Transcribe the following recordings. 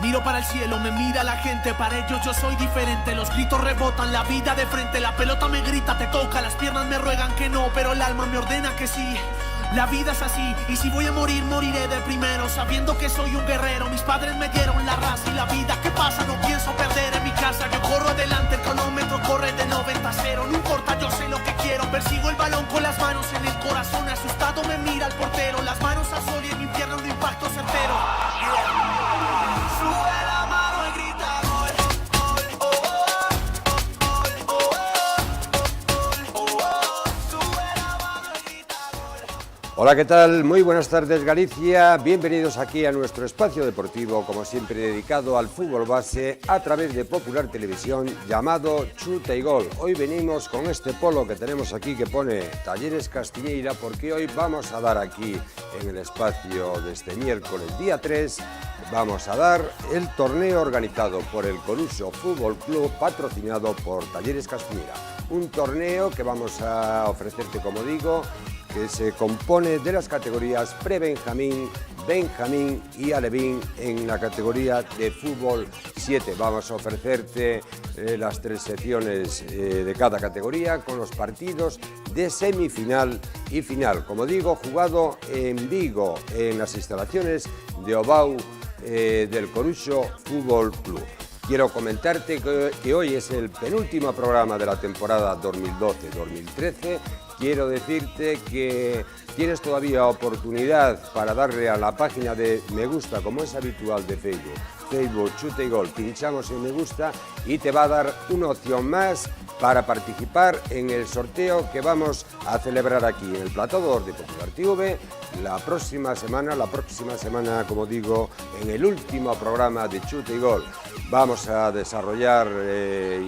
Miro para el cielo, me mira la gente, para ellos yo soy diferente. Los gritos rebotan, la vida de frente, la pelota me grita, te toca. Las piernas me ruegan que no, pero el alma me ordena que sí. La vida es así, y si voy a morir, moriré de primero, sabiendo que soy un guerrero. Mis padres me dieron la raza y la vida que pasa no pienso perder. En mi casa yo corro adelante, el cronómetro corre de 90 a 0. No importa, yo sé lo que quiero, persigo el balón con las manos en el corazón. Asustado me mira el portero, las manos al sol y en mi pierna un impacto certero. Sube la mano y grita gol, gol, oh, oh, gol, oh, oh, oh, oh. Sube la mano y grita gol. Hola, ¿qué tal? Muy buenas tardes, Galicia. Bienvenidos aquí a nuestro espacio deportivo, como siempre dedicado al fútbol base a través de Popular Televisión, llamado Chuta y Gol. Hoy venimos con este polo que tenemos aquí que pone Talleres Castiñeira, porque hoy vamos a dar aquí en el espacio de este miércoles día 3, vamos a dar el torneo organizado por el Coruso Fútbol Club, patrocinado por Talleres Castiñeira. Un torneo que vamos a ofrecerte, como digo, que se compone de las categorías pre-Benjamín, Benjamín y Alevín en la categoría de fútbol 7. Vamos a ofrecerte las 3 secciones de cada categoría con los partidos de semifinal y final. Como digo, jugado en Vigo, en las instalaciones de Obau del Coruso Fútbol Club. Quiero comentarte que hoy es el penúltimo programa de la temporada 2012-2013. Quiero decirte que tienes todavía oportunidad para darle a la página de me gusta, como es habitual de Facebook, Facebook Chuta y Gol. Pinchamos en me gusta y te va a dar una opción más para participar en el sorteo que vamos a celebrar aquí en el Plató d'Or de Popular TV la próxima semana, como digo, en el último programa de Chuta y Gol. Vamos a desarrollar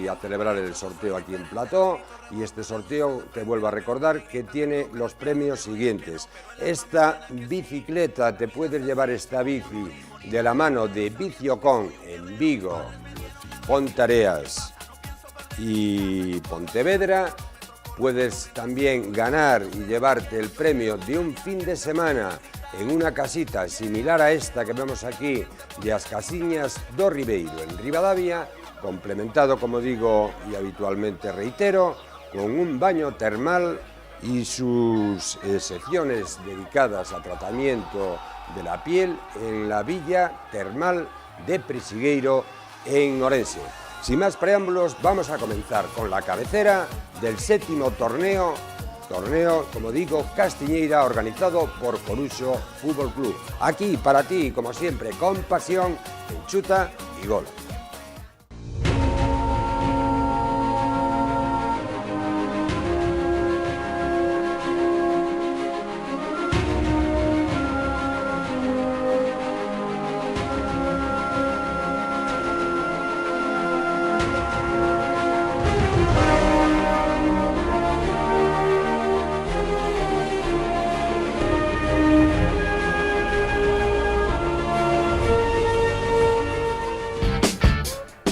y a celebrar el sorteo aquí en Plató, y este sorteo, te vuelvo a recordar, que tiene los premios siguientes. Esta bicicleta, te puedes llevar esta bici de la mano de Biciocon en Vigo, Pontareas y Pontevedra. Puedes también ganar y llevarte el premio de un fin de semana en una casita similar a esta que vemos aquí, de As Casiñas do Ribeiro, en Ribadavia, complementado, como digo y habitualmente reitero, con un baño termal y sus secciones dedicadas a tratamiento de la piel en la Villa Termal de Prisigueiro, en Orense. Sin más preámbulos, vamos a comenzar con la cabecera del 7º torneo, como digo, Castiñeira, organizado por Coruso Fútbol Club. Aquí, para ti, como siempre, con pasión, en Chuta y Gol.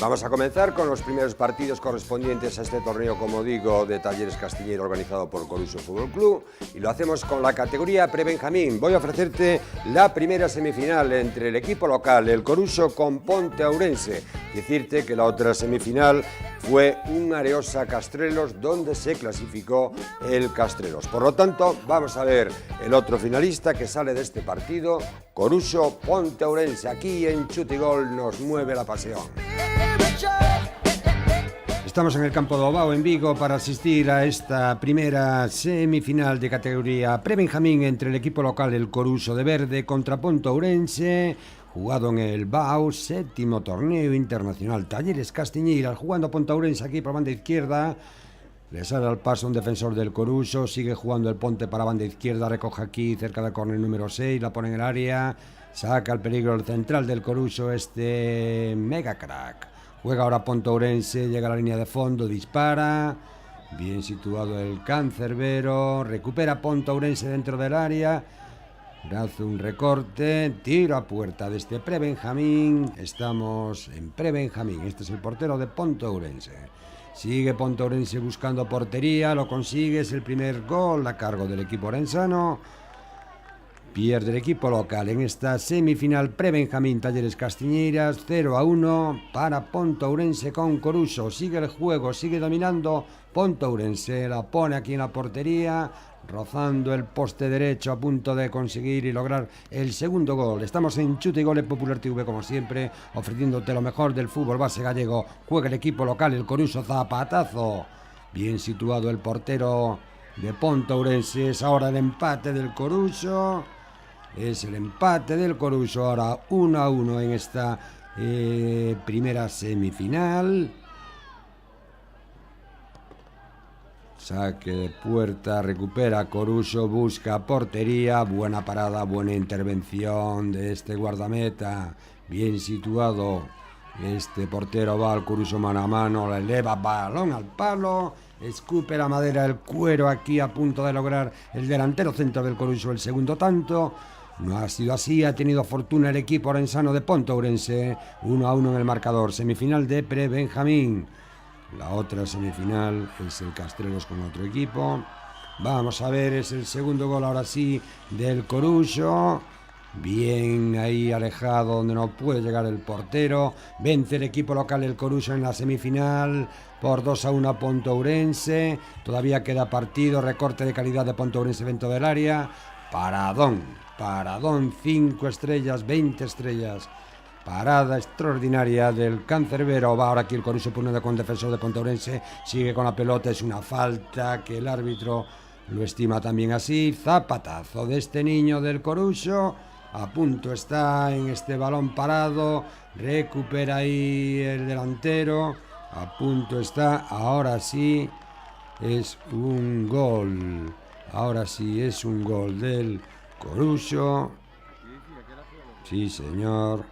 Vamos a comenzar con los primeros partidos correspondientes a este torneo, como digo, de Talleres Castiñeira, organizado por Coruso Fútbol Club, y lo hacemos con la categoría pre-Benjamín. Voy a ofrecerte la primera semifinal entre el equipo local, el Coruso, con Ponte Ourense. Decirte que la otra semifinal fue un Areosa Castrelos, donde se clasificó el Castrelos. Por lo tanto, vamos a ver el otro finalista que sale de este partido, Coruso Ponte Ourense. Aquí en Chuta y Gol nos mueve la pasión. Estamos en el campo de Obao, en Vigo, para asistir a esta primera semifinal de categoría pre-Benjamín entre el equipo local, el Coruso de Verde, contra Ponte Ourense, jugado en el BAU, 7º torneo internacional Talleres Castiñeira. Jugando Ponte Ourense aquí por banda izquierda, le sale al paso un defensor del Coruso, sigue jugando el Ponte para banda izquierda, recoge aquí cerca del córner número 6, la pone en el área, saca el peligro el central del Coruso, este mega crack. Juega ahora Ponte Ourense, llega a la línea de fondo, dispara, bien situado el cancerbero, recupera Ponte Ourense dentro del área, hace un recorte, tiro a puerta de este pre-Benjamín. Estamos en pre-Benjamín, este es el portero de Ponte Ourense. Sigue Ponte Ourense buscando portería, lo consigue, es el primer gol a cargo del equipo orensano. Pierde el equipo local en esta semifinal pre-Benjamín Talleres Castiñeiras, 0-1 para Pontourense con Coruso. Sigue el juego, sigue dominando Pontourense, la pone aquí en la portería, rozando el poste derecho, a punto de conseguir y lograr el segundo gol. Estamos en Chute y Gol en Popular TV, como siempre, ofreciéndote lo mejor del fútbol base gallego. Juega el equipo local, el Coruso, zapatazo. Bien situado el portero de Pontourense. Es ahora el empate del Coruso. Es el empate del Coruso, ahora 1-1 en esta primera semifinal. Saque de puerta, recupera Coruso, busca portería, buena parada, buena intervención de este guardameta, bien situado. Este portero va al Coruso mano a mano, le eleva balón al palo, escupe la madera, el cuero aquí a punto de lograr el delantero centro del Coruso el segundo tanto. No ha sido así, ha tenido fortuna el equipo orensano de Pontourense, 1-1 en el marcador, semifinal de pre-Benjamín. La otra semifinal es el Castrelos con otro equipo. Vamos a ver, es el segundo gol ahora sí del Coruso. Bien ahí alejado donde no puede llegar el portero. Vence el equipo local el Coruso en la semifinal por 2-1 a Pontourense. Todavía queda partido, recorte de calidad de Pontourense dentro del área. Paradón, 5 estrellas, 20 estrellas. Parada extraordinaria del cancerbero. Va ahora aquí el Coruso poniendo con defensor de Pontourense. Sigue con la pelota, es una falta que el árbitro lo estima también así. Zapatazo de este niño del Coruso. A punto está en este balón parado. Recupera ahí el delantero. A punto está. Ahora sí es un gol. Ahora sí es un gol del Coruso. Sí, señor.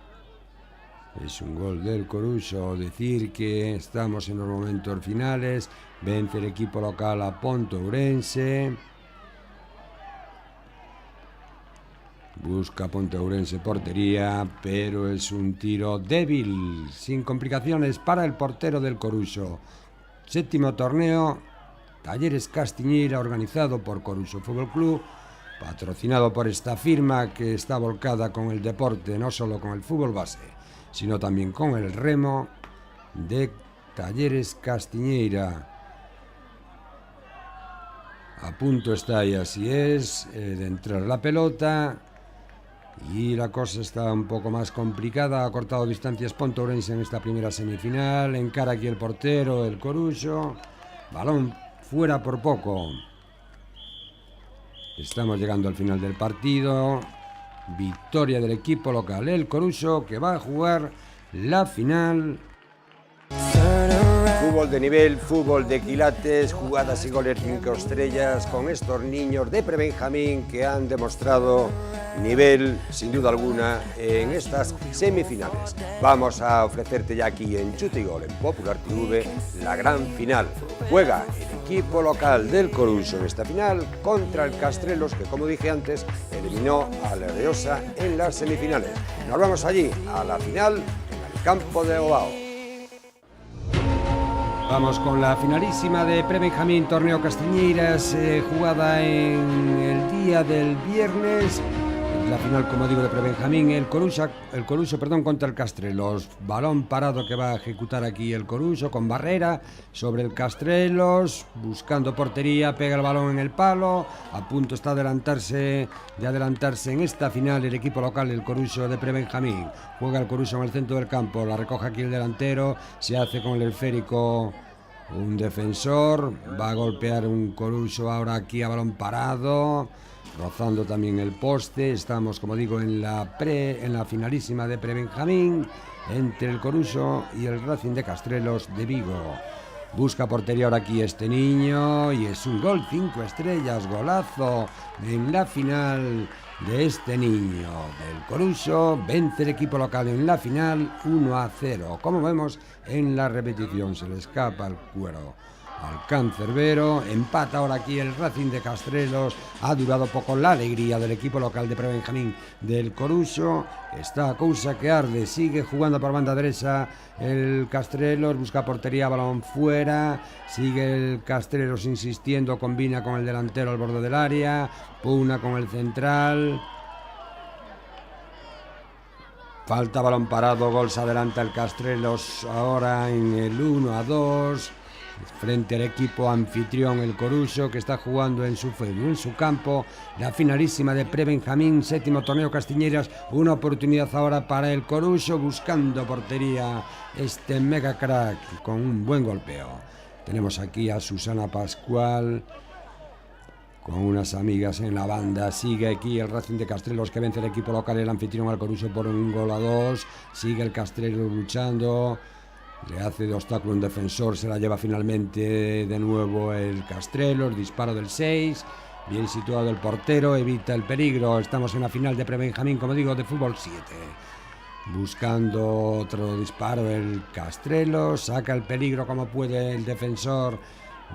Es un gol del Coruso. Decir que estamos en los momentos finales. Vence el equipo local a Pontourense. Busca Pontourense portería, pero es un tiro débil, sin complicaciones para el portero del Coruso. Séptimo torneo, Talleres Castiñeira, organizado por Coruso Fútbol Club, patrocinado por esta firma que está volcada con el deporte, no solo con el fútbol base, sino también con el remo, de Talleres Castiñeira. A punto está, y así es, de entrar la pelota, y la cosa está un poco más complicada. Ha cortado distancias Pontourense en esta primera semifinal. Encara aquí el portero, el Coruso. Balón fuera por poco. Estamos llegando al final del partido. Victoria del equipo local, el Coruso, que va a jugar la final. Fútbol de nivel, fútbol de quilates, jugadas y goles 5 estrellas con estos niños de pre-Benjamín que han demostrado nivel, sin duda alguna, en estas semifinales. Vamos a ofrecerte ya aquí en Chute y Gol, en Popular TV, la gran final. Juega el equipo local del Coruso en esta final contra el Castrelos, que, como dije antes, eliminó a la Reosa en las semifinales. Nos vamos allí, a la final, en el campo de Ovao. Vamos con la finalísima de pre-Benjamín, torneo Castiñeiras, jugada en el día del viernes. La final, como digo, de pre-Benjamín, el Coruso, contra el Castrelos. Balón parado que va a ejecutar aquí el Coruso con barrera sobre el Castrelos, buscando portería, pega el balón en el palo. A punto está de adelantarse en esta final el equipo local, el Coruso de pre-Benjamín. Juega el Coruso en el centro del campo, la recoge aquí el delantero, se hace con el esférico un defensor, va a golpear un Coruso ahora aquí a balón parado, rozando también el poste. Estamos, como digo, en la finalísima de pre-Benjamín entre el Coruso y el Racing de Castrelos de Vigo. Busca portería ahora aquí este niño y es un gol 5 estrellas, golazo en la final de este niño del Coruso. Vence el equipo local en la final 1-0. Como vemos en la repetición, se le escapa el cuero al cancerbero. Empata ahora aquí el Racing de Castrelos. Ha durado poco la alegría del equipo local de pre-Benjamín del Coruso. Está cousa que arde, sigue jugando por banda derecha el Castrelos, busca portería, balón fuera, sigue el Castrelos insistiendo, combina con el delantero al borde del área, pugna con el central, Falta balón parado, gol, se adelanta el Castrelos ahora en el 1-2 frente al equipo anfitrión, el Coruxo, que está jugando en su feudo, en su campo, la finalísima de Pre-Benjamín, 7º torneo Castiñeiras. Una oportunidad ahora para el Coruxo, buscando portería este mega crack con un buen golpeo. Tenemos aquí a Susana Pascual con unas amigas en la banda. Sigue aquí el Racing de Castrelos, que vence el equipo local, el anfitrión, al Coruxo por 1-2. Sigue el Castrelos luchando, le hace de obstáculo un defensor, se la lleva finalmente de nuevo el Castrelos. Disparo del 6, bien situado el portero, evita el peligro. Estamos en la final de Pre-Benjamín, como digo, de fútbol 7. Buscando otro disparo el Castrelos, saca el peligro como puede el defensor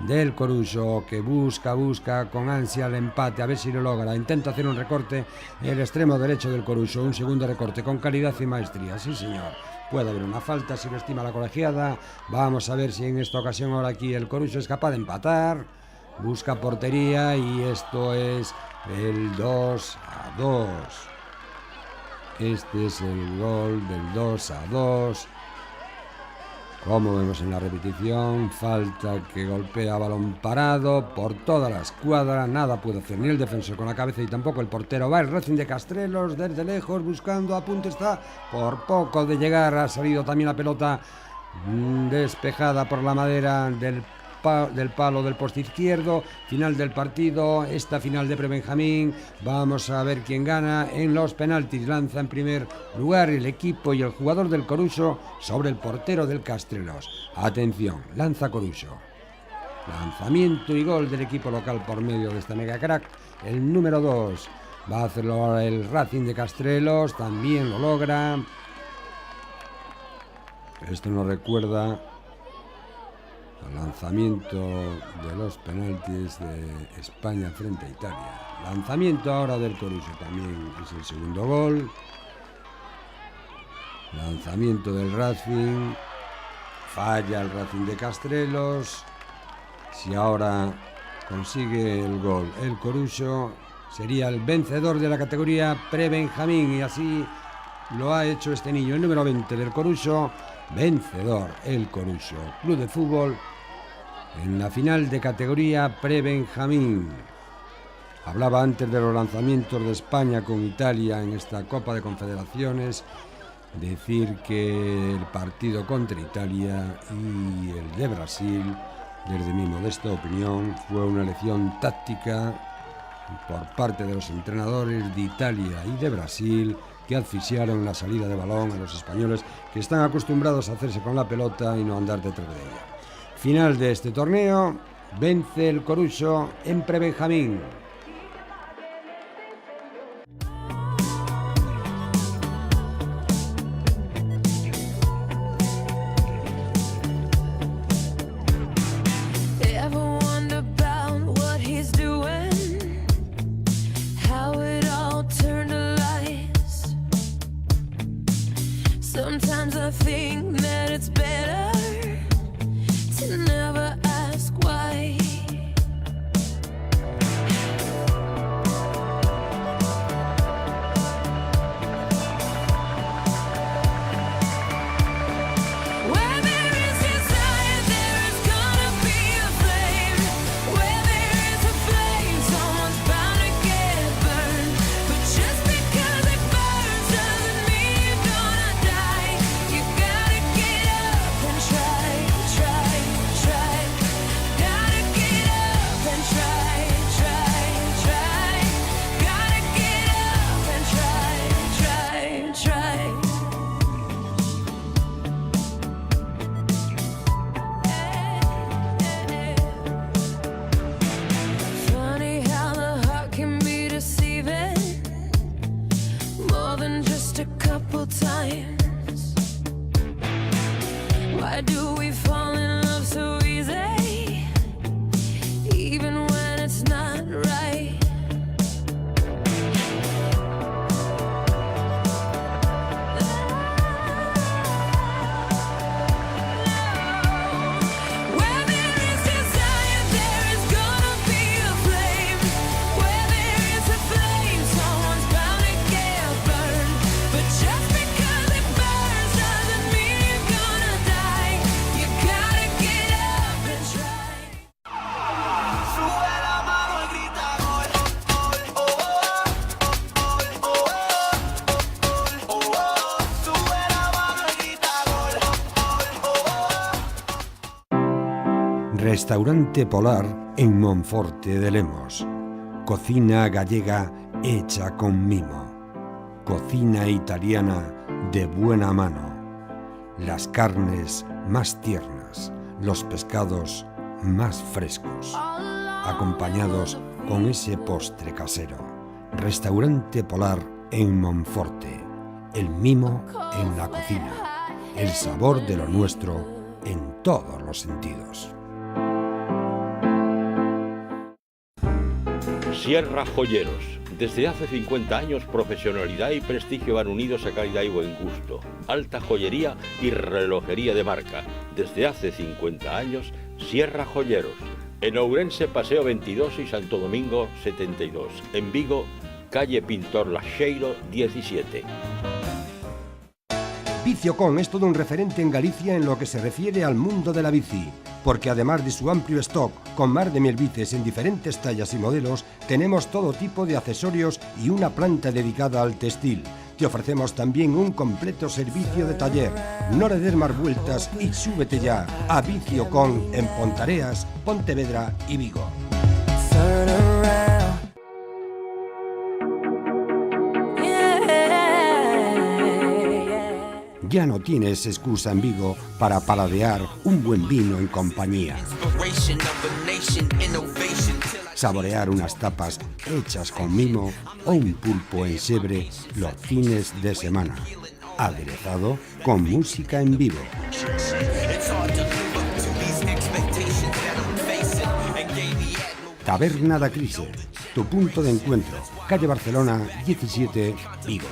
del Coruxo, que busca con ansia el empate, a ver si lo logra. Intenta hacer un recorte el extremo derecho del Coruxo, un segundo recorte con calidad y maestría. Sí, señor, puede haber una falta si lo estima la colegiada. Vamos a ver si en esta ocasión ahora aquí el Coruxo es capaz de empatar. Busca portería y esto es el 2-2. Este es el gol del 2-2. Como vemos en la repetición, falta que golpea balón parado por toda la escuadra. Nada puede hacer ni el defensor con la cabeza y tampoco el portero. Va el Racing de Castrelos desde lejos buscando, a punto está por poco de llegar. Ha salido también la pelota despejada por la madera del palo del poste izquierdo. Final del partido, esta final de Pre-Benjamín. Vamos a ver quién gana en los penaltis. Lanza en primer lugar el equipo y el jugador del Coruxo sobre el portero del Castrelos. Atención, lanza Coruxo. Lanzamiento y gol del equipo local por medio de esta mega crack, el número 2. Va a hacerlo ahora el Racing de Castrelos, también lo logra. Esto nos recuerda al lanzamiento de los penaltis de España frente a Italia. Lanzamiento ahora del Coruxo, también es el segundo gol. Lanzamiento del Racing, falla el Racing de Castrelos. Si ahora consigue el gol el Coruxo, sería el vencedor de la categoría Pre-Benjamín, y así lo ha hecho este niño, el número 20 del Coruxo. Vencedor el Coruxo Club de Fútbol en la final de categoría Pre-Benjamín. Hablaba antes de los lanzamientos de España con Italia en esta Copa de Confederaciones. Decir que el partido contra Italia y el de Brasil, desde mi modesta opinión, fue una lección táctica por parte de los entrenadores de Italia y de Brasil, que asfixiaron la salida de balón a los españoles, que están acostumbrados a hacerse con la pelota y no andar detrás de ella. Final de este torneo, vence el Coruxo en Pre-Benjamín. Sometimes I think that it's better to never ask why. Where there is desire, there is gonna be a flame. Where there is a flame, someone's bound to get burned. But just because it burns doesn't mean you're gonna die. You gotta get up and try, try, try. Gotta get up and try, try, try. Gotta get up and try, try, try. Funny how the heart can be deceiving, more than just a couple times. Why do we fall in love so easy, even when it's not right? Where there is desire, there is gonna be a flame. Where there is a flame, someone's bound to get burned. But just because Restaurante Polar en Monforte de Lemos. Cocina gallega hecha con mimo. Cocina italiana de buena mano. Las carnes más tiernas, los pescados más frescos, acompañados con ese postre casero. Restaurante Polar en Monforte. El mimo en la cocina. El sabor de lo nuestro en todos los sentidos. Sierra Joyeros. Desde hace 50 años, profesionalidad y prestigio van unidos a calidad y buen gusto. Alta joyería y relojería de marca. Desde hace 50 años, Sierra Joyeros. En Ourense, Paseo 22 y Santo Domingo 72. En Vigo, calle Pintor Lacheiro 17. Viciocon es todo un referente en Galicia en lo que se refiere al mundo de la bici, porque además de su amplio stock con más de 1000 bicis en diferentes tallas y modelos, tenemos todo tipo de accesorios y una planta dedicada al textil. Te ofrecemos también un completo servicio de taller. No le des más vueltas y súbete ya a Viciocon en Pontareas, Pontevedra y Vigo. Ya no tienes excusa en Vigo para paladear un buen vino en compañía. Saborear unas tapas hechas con mimo o un pulpo en Sebre los fines de semana. Aderezado con música en vivo. Taberna da Crise, tu punto de encuentro. Calle Barcelona 17, Vigo.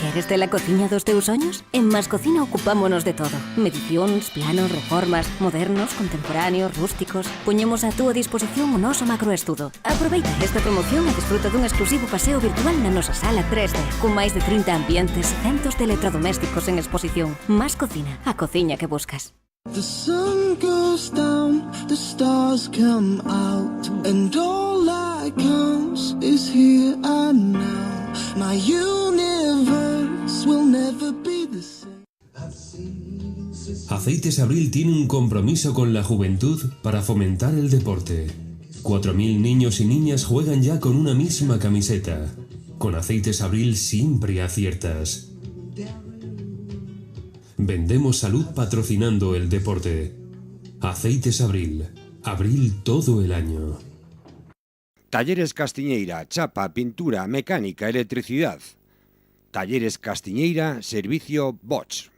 Queres de la cociña dos teus soños? En Mascocina ocupámonos de todo. Medicións, planos, reformas, modernos, contemporáneos, rústicos. Poñemos a túa disposición o noso macroestudo. Aproveita esta promoción e desfruta dun exclusivo paseo virtual na nosa sala 3D, con máis de 30 ambientes e centos de electrodomésticos en exposición. Mascocina, a cociña que buscas. The sun goes down, the stars come out, and all that counts is here and now. My universe will never be the same. Aceites Abril tiene un compromiso con la juventud para fomentar el deporte. 4.000 niños y niñas juegan ya con una misma camiseta. Con Aceites Abril siempre aciertas. Vendemos salud patrocinando el deporte. Aceites Abril. Abril todo el año. Talleres Castiñeira, chapa, pintura, mecánica, electricidad. Talleres Castiñeira, servicio Bosch.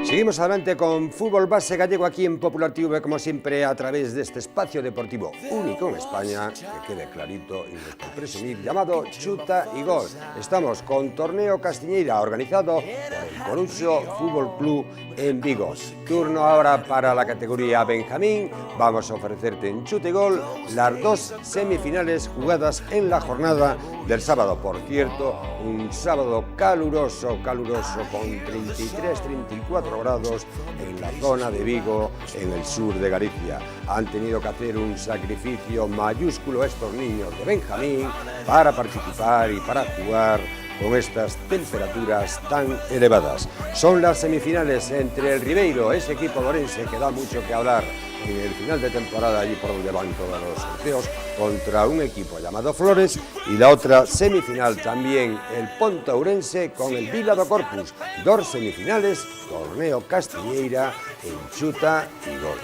Seguimos adelante con Fútbol Base Gallego aquí en Popular TV, como siempre, a través de este espacio deportivo único en España, que quede clarito y no es por presumir, llamado Chuta y Gol. Estamos con Torneo Castiñeira, organizado por el Coruso Fútbol Club en Vigo. Turno ahora para la categoría Benjamín. Vamos a ofrecerte en Chuta y Gol las dos semifinales jugadas en la jornada del sábado. Por cierto, un sábado caluroso con 33-34 grados en la zona de Vigo, en el sur de Galicia. Han tenido que hacer un sacrificio mayúsculo estos niños de Benjamín para participar y para jugar con estas temperaturas tan elevadas. Son las semifinales entre el Ribeiro, ese equipo orense que da mucho que hablar en el final de temporada, allí por donde van todos los sorteos, contra un equipo llamado Flores, y la otra semifinal también el Ponta Ourense con el Vila do Corpus. Dos semifinales, Torneo Castiñeira en Chuta y Gol.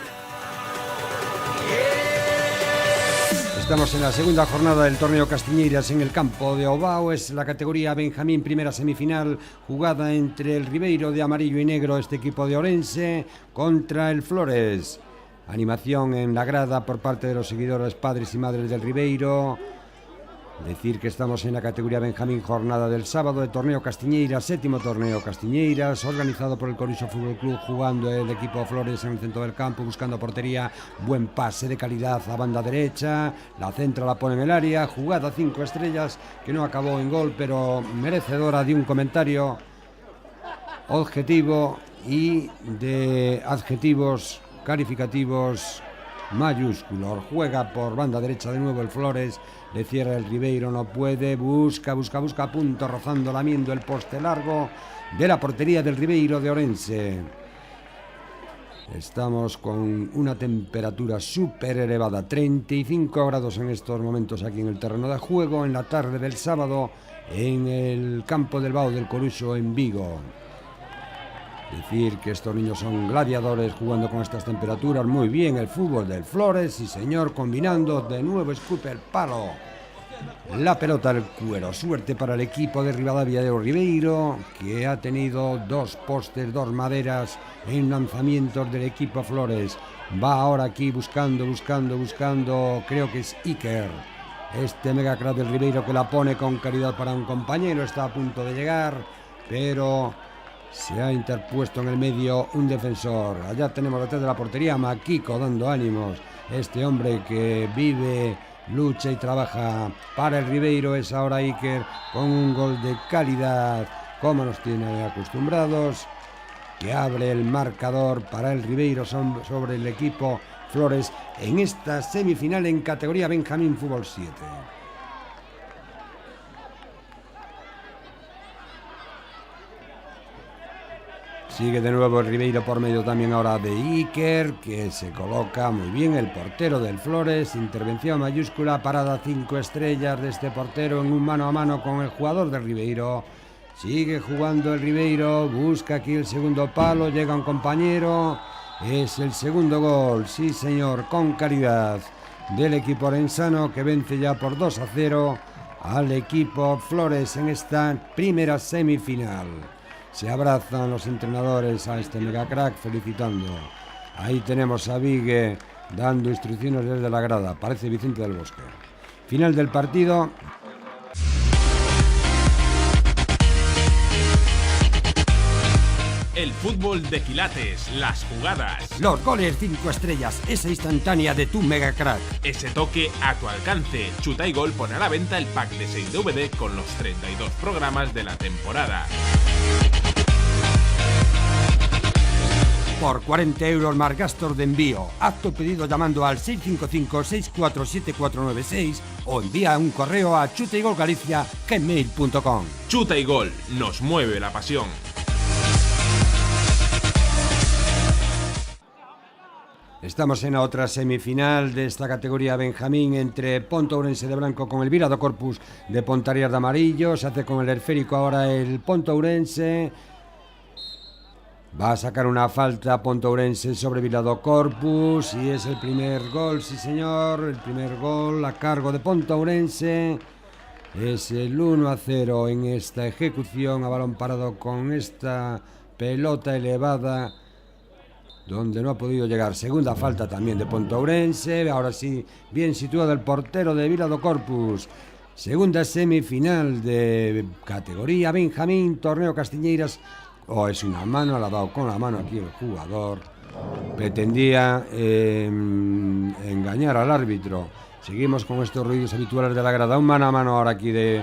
Estamos en la segunda jornada del Torneo Castiñeiras en el campo de Obao. Es la categoría Benjamín, primera semifinal jugada entre el Ribeiro de amarillo y negro, este equipo de Ourense, contra el Flores. animación en la grada por parte de los seguidores, padres y madres del Ribeiro. Decir que estamos en la categoría Benjamín, jornada del sábado de Torneo Castiñeiras, 7º Torneo Castiñeiras, organizado por el Coruxo Fútbol Club, jugando el equipo Flores en el centro del campo, buscando portería, buen pase de calidad a banda derecha, la centra la pone en el área, jugada 5 estrellas que no acabó en gol, pero merecedora de un comentario objetivo y de adjetivos calificativos mayúsculos. Juega por banda derecha de nuevo el Flores, le cierra el Ribeiro, no puede, busca a punto, rozando, lamiendo el poste largo de la portería del Ribeiro de Ourense. Estamos con una temperatura súper elevada, 35 grados en estos momentos aquí en el terreno de juego, en la tarde del sábado en el campo del Bao del Coruxo en Vigo. Decir que estos niños son gladiadores jugando con estas temperaturas. Muy bien el fútbol del Flores, sí señor, combinando, de nuevo escupe el palo, la pelota al cuero. Suerte para el equipo de Rivadavia de Ribeiro, que ha tenido 2 postes, 2 maderas en lanzamientos del equipo Flores. Va ahora aquí buscando, creo que es Iker, este mega crack del Ribeiro, que la pone con caridad para un compañero. Está a punto de llegar, pero se ha interpuesto en el medio un defensor. Allá tenemos detrás de la portería a Maquico dando ánimos. Este hombre que vive, lucha y trabaja para el Ribeiro es ahora Iker, con un gol de calidad, como nos tiene acostumbrados, que abre el marcador para el Ribeiro sobre el equipo Flores en esta semifinal en categoría Benjamín Fútbol 7. Sigue de nuevo el Ribeiro por medio también ahora de Iker, que se coloca muy bien el portero del Flores. Intervención mayúscula, parada 5 estrellas de este portero en un mano a mano con el jugador del Ribeiro. Sigue jugando el Ribeiro, busca aquí el segundo palo, llega un compañero. Es el segundo gol, sí señor, con calidad, del equipo orensano, que vence ya por 2-0 al equipo Flores en esta primera semifinal. Se abrazan los entrenadores a este megacrack felicitando. Ahí tenemos a Vigue dando instrucciones desde la grada. Parece Vicente del Bosque. Final del partido. El fútbol de quilates, las jugadas, Los goles 5 estrellas, esa instantánea de tu megacrack. ese toque a tu alcance. Chuta y Gol pone a la venta el pack de 6 DVD con los 32 programas de la temporada. Por 40 euros más gastos de envío. Haz tu pedido llamando al 655-647496 o envía un correo a chutaygolgalicia@gmail.com. Chuta y Gol, nos mueve la pasión. Estamos en la otra semifinal de esta categoría Benjamín entre Ponte Ourense de blanco con el Virado Corpus de Pontareas de amarillo. Se hace con el esférico ahora el Ponte Ourense. Va a sacar una falta Ponte Ourense sobre Virado Corpus y es el primer gol, sí señor, el primer gol a cargo de Ponte Ourense. Es el 1-0 en esta ejecución a balón parado con esta pelota elevada, donde no ha podido llegar. Segunda falta también de Ponte Ourense. Ahora sí, bien situado el portero de Virado Corpus. Segunda semifinal de categoría Benjamín, Torneo Castiñeiras. Es una mano, la ha dado con la mano aquí el jugador. Pretendía engañar al árbitro. Seguimos con estos ruidos habituales de la grada. Un mano a mano ahora aquí de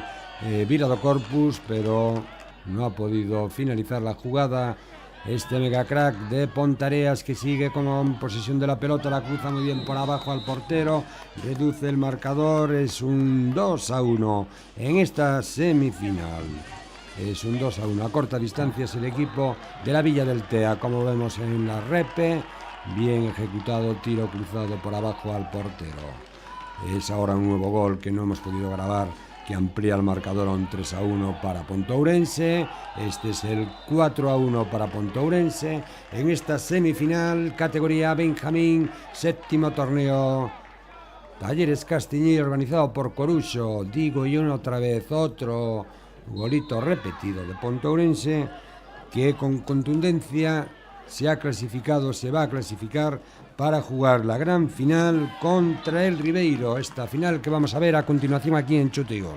Virado Corpus, pero no ha podido finalizar la jugada. Este megacrack de Pontareas, que sigue con posesión de la pelota, la cruza muy bien por abajo al portero, reduce el marcador, es un 2-1 en esta semifinal. Es un 2-1 a corta distancia, es el equipo de la Villa del Tea, como vemos en la repe, bien ejecutado, tiro cruzado por abajo al portero. Es ahora un nuevo gol que no hemos podido grabar, que amplía el marcador a un 3-1 para Ponte Ourense. Este es el 4-1 para Ponte Ourense en esta semifinal, categoría Benjamín, 7º torneo Talleres Castiñeiras, organizado por Coruxo. Digo yo otra vez, otro golito repetido de Ponte Ourense, que con contundencia se ha clasificado, se va a clasificar para jugar la gran final contra el Ribeiro. Esta final que vamos a ver a continuación aquí en Chute y Gol.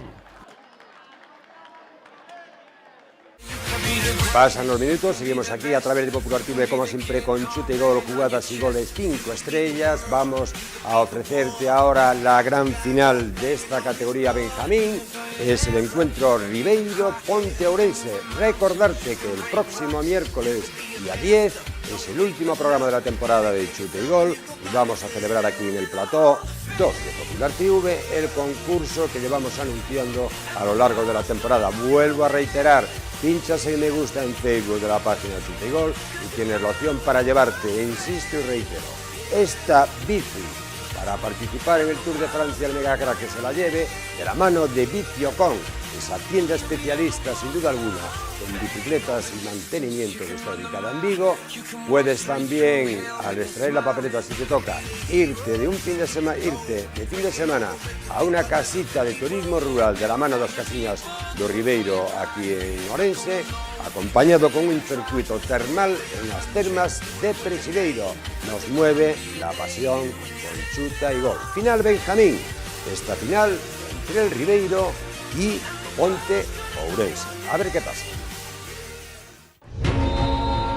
Pasan los minutos, seguimos aquí a través de Popular TV, como siempre, con Chute y Gol, jugadas y goles 5 estrellas. Vamos a ofrecerte ahora la gran final de esta categoría Benjamín. Es el encuentro Ribeiro-Ponteourense. Recordarte que el próximo miércoles, día 10, es el último programa de la temporada de Chute y Gol y vamos a celebrar aquí en el plató 2 de Popular TV el concurso que llevamos anunciando a lo largo de la temporada. Vuelvo a reiterar, pinchas en me gusta en Facebook de la página Chute y Gol y tienes la opción para llevarte, insisto y reitero, esta bici para participar en el Tour de Francia, el Mega Crack, que se la lleve de la mano de Biciocon, esa tienda especialista sin duda alguna en bicicletas y mantenimiento que está ubicada en Vigo. Puedes también, al extraer la papeleta si te toca, irte de fin de semana a una casita de turismo rural de la mano das casiñas do Ribeiro aquí en Ourense, acompañado con un circuito termal en las termas de Presideiro. Nos mueve la pasión con Chuta y Gol. Final Benjamín, esta final entre el Ribeiro y Ponteourense. A ver qué pasa.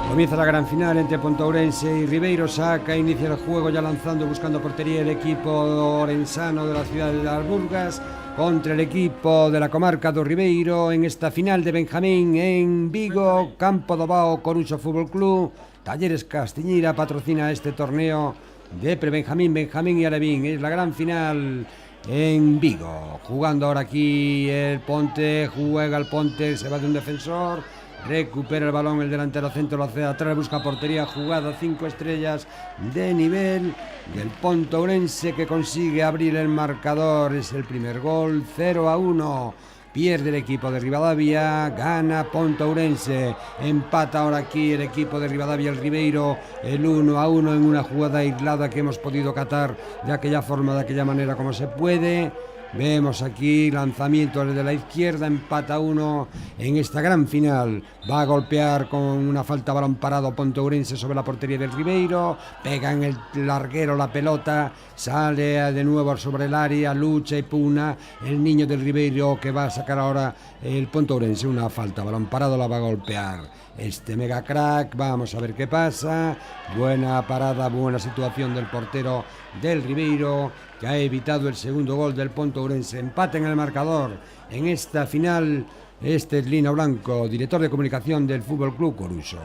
Comienza la gran final entre Ponteourense y Ribeiro. Saca, inicia el juego ya lanzando, buscando portería el equipo orensano de la ciudad de Las Burgas contra el equipo de la comarca do Ribeiro en esta final de Benjamín en Vigo. Campo do Bao Coruxo Fútbol Club, Talleres Castiñeira patrocina este torneo de pre-Benjamín, Benjamín y Alevín. Es la gran final en Vigo. Jugando ahora aquí el Ponte, juega el Ponte, se va de un defensor, recupera el balón el delantero centro, lo hace atrás, busca portería, jugada 5 estrellas de nivel del Ponteourense que consigue abrir el marcador. Es el primer gol, 0-1. Pierde el equipo de Rivadavia, gana Ponteourense, empata ahora aquí el equipo de Rivadavia, el Ribeiro, el 1-1 en una jugada aislada que hemos podido catar de aquella forma, de aquella manera como se puede. Vemos aquí lanzamiento desde la izquierda, empata 1 en esta gran final. Va a golpear con una falta balón parado Ponteourense sobre la portería del Ribeiro, pega en el larguero la pelota, sale de nuevo sobre el área, lucha y pugna el niño del Ribeiro que va a sacar ahora el Ponteourense. Una falta balón parado, la va a golpear este Mega Crack. Vamos a ver qué pasa. Buena parada, buena situación del portero del Ribeiro que ha evitado el segundo gol del Ponteourense. Empate en el marcador en esta final. Este es Lino Blanco, director de comunicación del Fútbol Club Coruxo.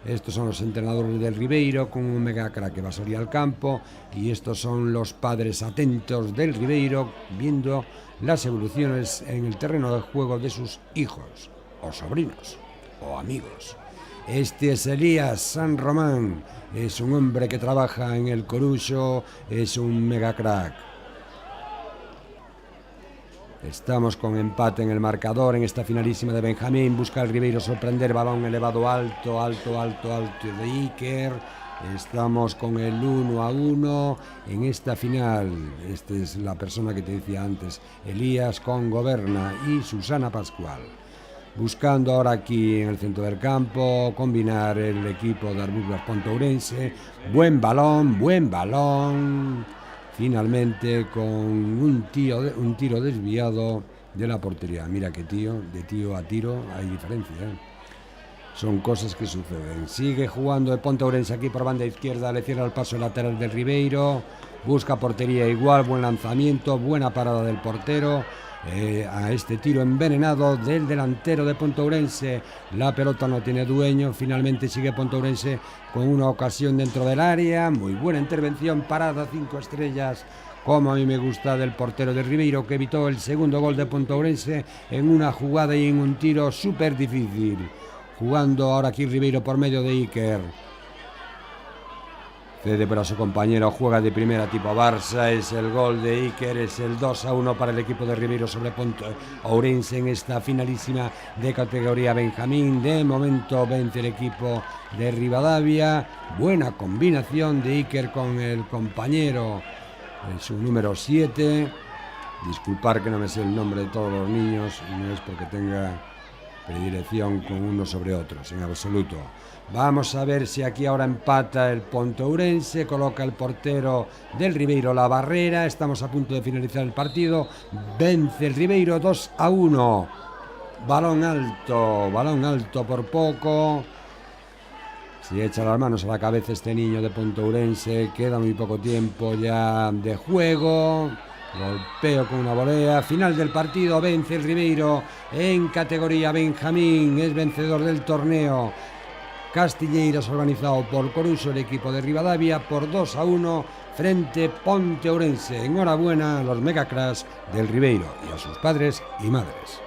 Estos son los entrenadores del Ribeiro con un Mega Crack que va a salir al campo y estos son los padres atentos del Ribeiro viendo las evoluciones en el terreno de juego de sus hijos o sobrinos o amigos. Este es Elías San Román, es un hombre que trabaja en el Coruxo, es un Mega Crack. Estamos con empate en el marcador en esta finalísima de Benjamín. Busca el Ribeiro sorprender, balón elevado alto de Iker. Estamos con el 1-1 en esta final. Esta es la persona que te decía antes, Elías con Goberna y Susana Pascual. Buscando ahora aquí en el centro del campo combinar el equipo de Arbusgas Ponteourense. Buen balón. Finalmente con un tiro desviado de la portería. Mira que de tío a tiro hay diferencia, ¿eh? Son cosas que suceden. Sigue jugando el Ponteourense aquí por banda izquierda, le cierra el paso lateral del Ribeiro. Busca portería igual, buen lanzamiento, buena parada del portero. A este tiro envenenado del delantero de Ponteourense, la pelota no tiene dueño. Finalmente sigue Ponteourense con una ocasión dentro del área, muy buena intervención, parada 5 estrellas como a mí me gusta del portero de Ribeiro que evitó el segundo gol de Ponteourense en una jugada y en un tiro súper difícil. Jugando ahora aquí Ribeiro por medio de Iker. Cede para su compañero, juega de primera tipo Barça, es el gol de Iker, es el 2-1 para el equipo de Ribeiro sobre Ponteourense en esta finalísima de categoría Benjamín. De momento vence el equipo de Rivadavia, buena combinación de Iker con el compañero, su número 7. Disculpar que no me sé el nombre de todos los niños, no es porque tenga predilección con unos sobre otros, en absoluto. Vamos a ver si aquí ahora empata el Pontourense, coloca el portero del Ribeiro la barrera, estamos a punto de finalizar el partido, vence el Ribeiro 2-1, balón alto por poco, si echa las manos a la cabeza este niño de Pontourense, queda muy poco tiempo ya de juego, golpeo con una volea, final del partido, vence el Ribeiro en categoría Benjamín, es vencedor del torneo. Castiñeiras, organizado por Coruxo, el equipo de Rivadavia, por 2-1 frente Pontourense. Enhorabuena a los megacracks del Ribeiro y a sus padres y madres.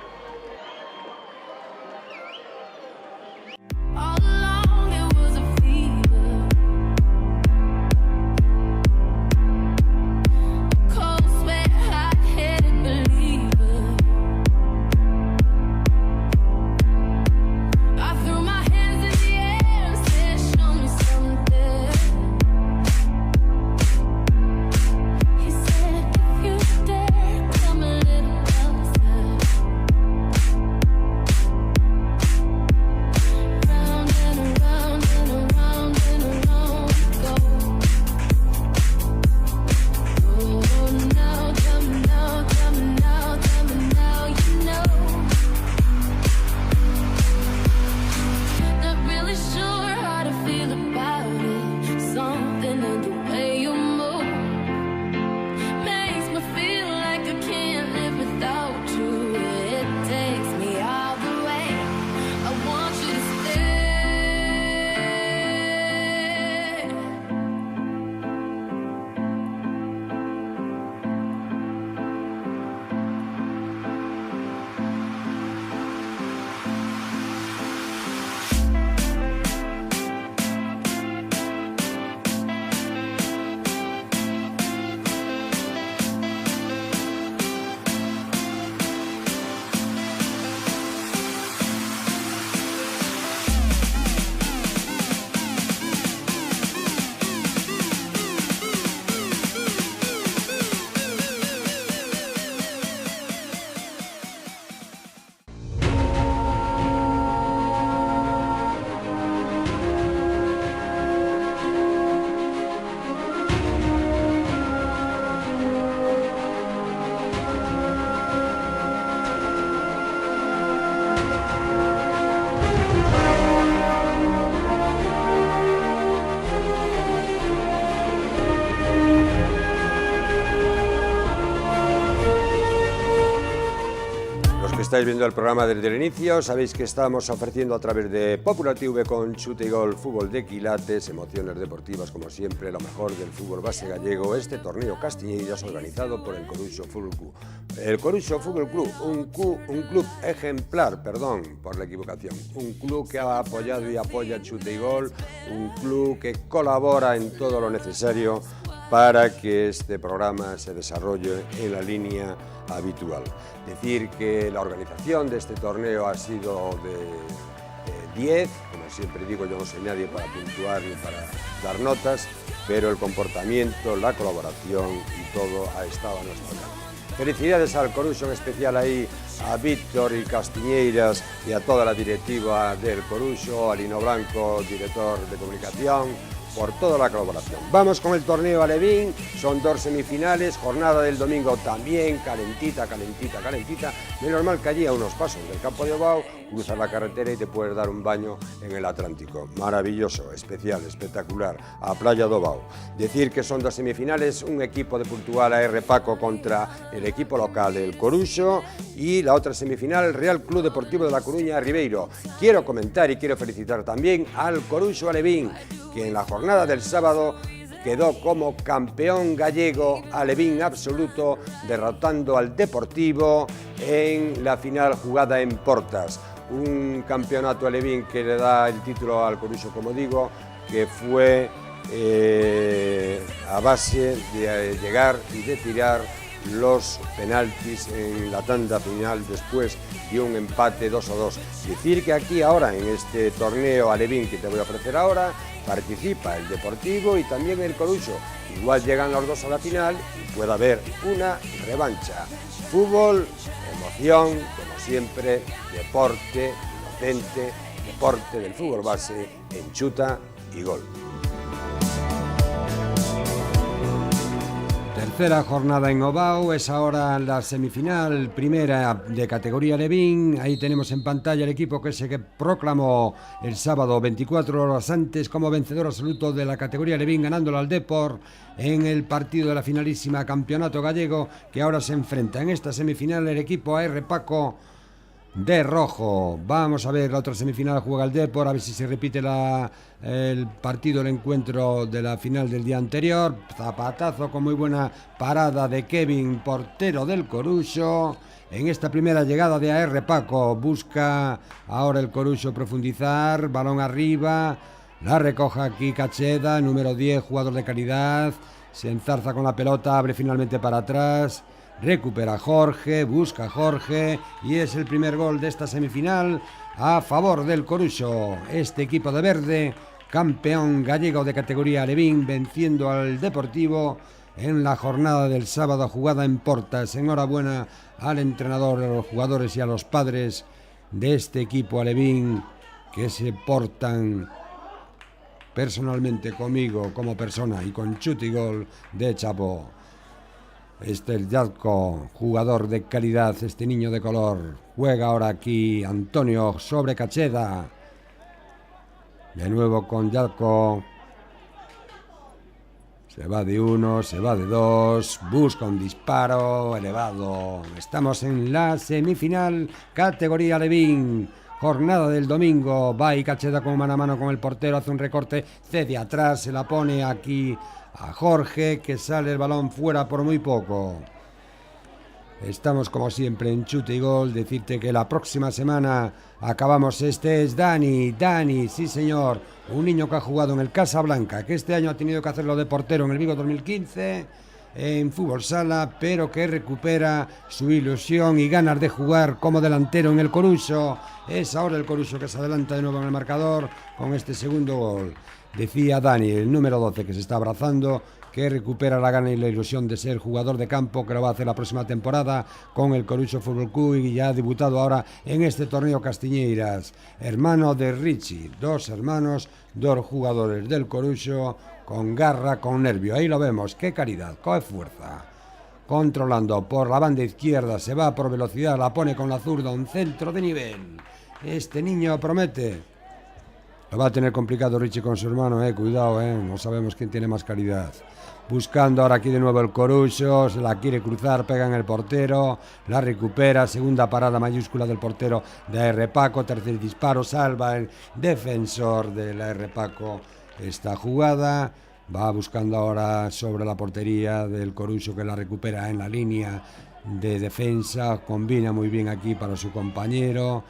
All along it was a fever, cold sweat, hot-headed believer. I threw my hands in the air and said, "Show me something." He said, "If you dare, come a little closer." Round and around and around and around we go. Oh, now, tell me now, tell me now, tell me now, you know. Not really sure how to feel about it. Something in the way you move makes me feel like I can't live without you. It takes me all the way. I want you to stay. Estáis viendo el programa desde el inicio, sabéis que estamos ofreciendo a través de Popular TV con Chute y Gol, fútbol de quilates, emociones deportivas como siempre, lo mejor del fútbol base gallego, este torneo Castiñeiras organizado por el Coruxo Fútbol Club. El Coruxo Fútbol Club, un club ejemplar, perdón por la equivocación, un club que ha apoyado y apoya Chute y Gol, un club que colabora en todo lo necesario para que este programa se desarrolle en la línea habitual. Decir que la organización de este torneo ha sido de 10, como siempre digo, yo no soy nadie para puntuar ni para dar notas, pero el comportamiento, la colaboración y todo ha estado a nuestro alcance. Felicidades al Coruxo, en especial ahí a Víctor y Castiñeiras y a toda la directiva del Coruxo, a Lino Blanco, director de comunicación, por toda la colaboración. Vamos con el torneo alevín, son 2 semifinales, jornada del domingo también, calentita. Menos mal que allí a unos pasos del campo de Ovao, cruzas la carretera y te puedes dar un baño en el Atlántico. Maravilloso, especial, espectacular, a Playa de Ovao. Decir que son 2 semifinales, un equipo de Puntual AR Paco contra el equipo local, el Coruxo, y la otra semifinal, el Real Club Deportivo de La Coruña Ribeiro. Quiero comentar y quiero felicitar también al Coruxo alevín, que en la jornada del sábado quedó como campeón gallego alevín absoluto, derrotando al Deportivo en la final jugada en Portas. Un campeonato alevín que le da el título al Coruxo, como digo, que fue a base de llegar y de tirar los penaltis en la tanda final después de un empate 2-2. Decir que aquí ahora, en este torneo alevín que te voy a ofrecer ahora, participa el Deportivo y también el Coruxo. Igual llegan los dos a la final y puede haber una revancha. Fútbol, emoción, como siempre, deporte Vicente, deporte del fútbol base en Chuta y Gol. Tercera jornada en Ovao, es ahora la semifinal primera de categoría Levín. Ahí tenemos en pantalla el equipo que se proclamó el sábado 24 horas antes como vencedor absoluto de la categoría Levín, ganándolo al Depor en el partido de la finalísima campeonato gallego, que ahora se enfrenta en esta semifinal el equipo AR Paco de rojo. Vamos a ver la otra semifinal, juega el Depor, a ver si se repite el partido, el encuentro de la final del día anterior. Zapatazo con muy buena parada de Kevin, portero del Coruxo. En esta primera llegada de AR Paco, busca ahora el Coruxo profundizar, balón arriba, la recoge aquí Cacheda, número 10, jugador de calidad, se enzarza con la pelota, abre finalmente para atrás. Recupera Jorge, busca Jorge y es el primer gol de esta semifinal a favor del Coruxo. Este equipo de verde, campeón gallego de categoría Levín, venciendo al Deportivo en la jornada del sábado jugada en Portas. Enhorabuena al entrenador, a los jugadores y a los padres de este equipo alevín que se portan personalmente conmigo como persona y con Chuta y Gol de Chapo. Este es Yatko, jugador de calidad, este niño de color. Juega ahora aquí Antonio sobre Cacheda. De nuevo con Yatko. Se va de uno, se va de dos. Busca un disparo elevado. Estamos en la semifinal, categoría Levín. Jornada del domingo. Va y Cacheda con mano a mano con el portero. Hace un recorte, cede atrás, se la pone aquí a Jorge, que sale el balón fuera por muy poco. Estamos como siempre en Chuta y Gol. Decirte que la próxima semana acabamos. Este es Dani, sí señor, un niño que ha jugado en el Casablanca, que este año ha tenido que hacerlo de portero en el Vigo 2015 en fútbol sala, pero que recupera su ilusión y ganas de jugar como delantero en el Coruxo. Es ahora el Coruxo que se adelanta de nuevo en el marcador con este segundo gol. Decía Dani, el número 12, que se está abrazando, que recupera la gana y la ilusión de ser jugador de campo, que lo va a hacer la próxima temporada con el Coruxo Fútbol Club y ya ha debutado ahora en este torneo Castiñeiras. Hermano de Richie, dos hermanos, dos jugadores del Coruxo con garra, con nervio. Ahí lo vemos, qué calidad, qué fuerza. Controlando por la banda izquierda, se va por velocidad, la pone con la zurda, un centro de nivel. Este niño promete. Lo va a tener complicado Richie con su hermano, cuidado, no sabemos quién tiene más calidad. Buscando ahora aquí de nuevo el Coruxo, se la quiere cruzar, pega en el portero, la recupera, segunda parada mayúscula del portero de AR Paco, tercer disparo, salva el defensor de la AR Paco esta jugada. Va buscando ahora sobre la portería del Coruxo, que la recupera en la línea de defensa, combina muy bien aquí para su compañero.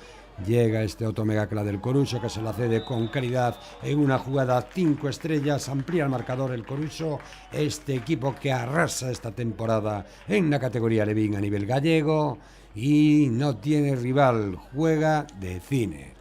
Llega este otro megacla del Coruxo, que se la cede con calidad en una jugada 5 estrellas, amplía el marcador el Coruxo, este equipo que arrasa esta temporada en la categoría Levín a nivel gallego y no tiene rival, juega de cine.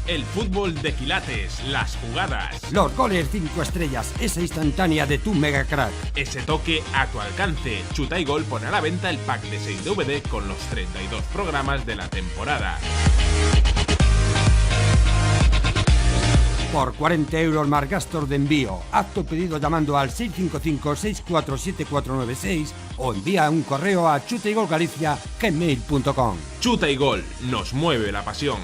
El fútbol de quilates, las jugadas, Los goles 5 estrellas, esa instantánea de tu mega crack. ese toque a tu alcance. Chuta y Gol pone a la venta el pack de 6 DVD con los 32 programas de la temporada. Por 40 euros más gastos de envío. Haz tu pedido llamando al 655-647496 o envía un correo a chutaygolgalicia@gmail.com. Chuta y Gol, nos mueve la pasión.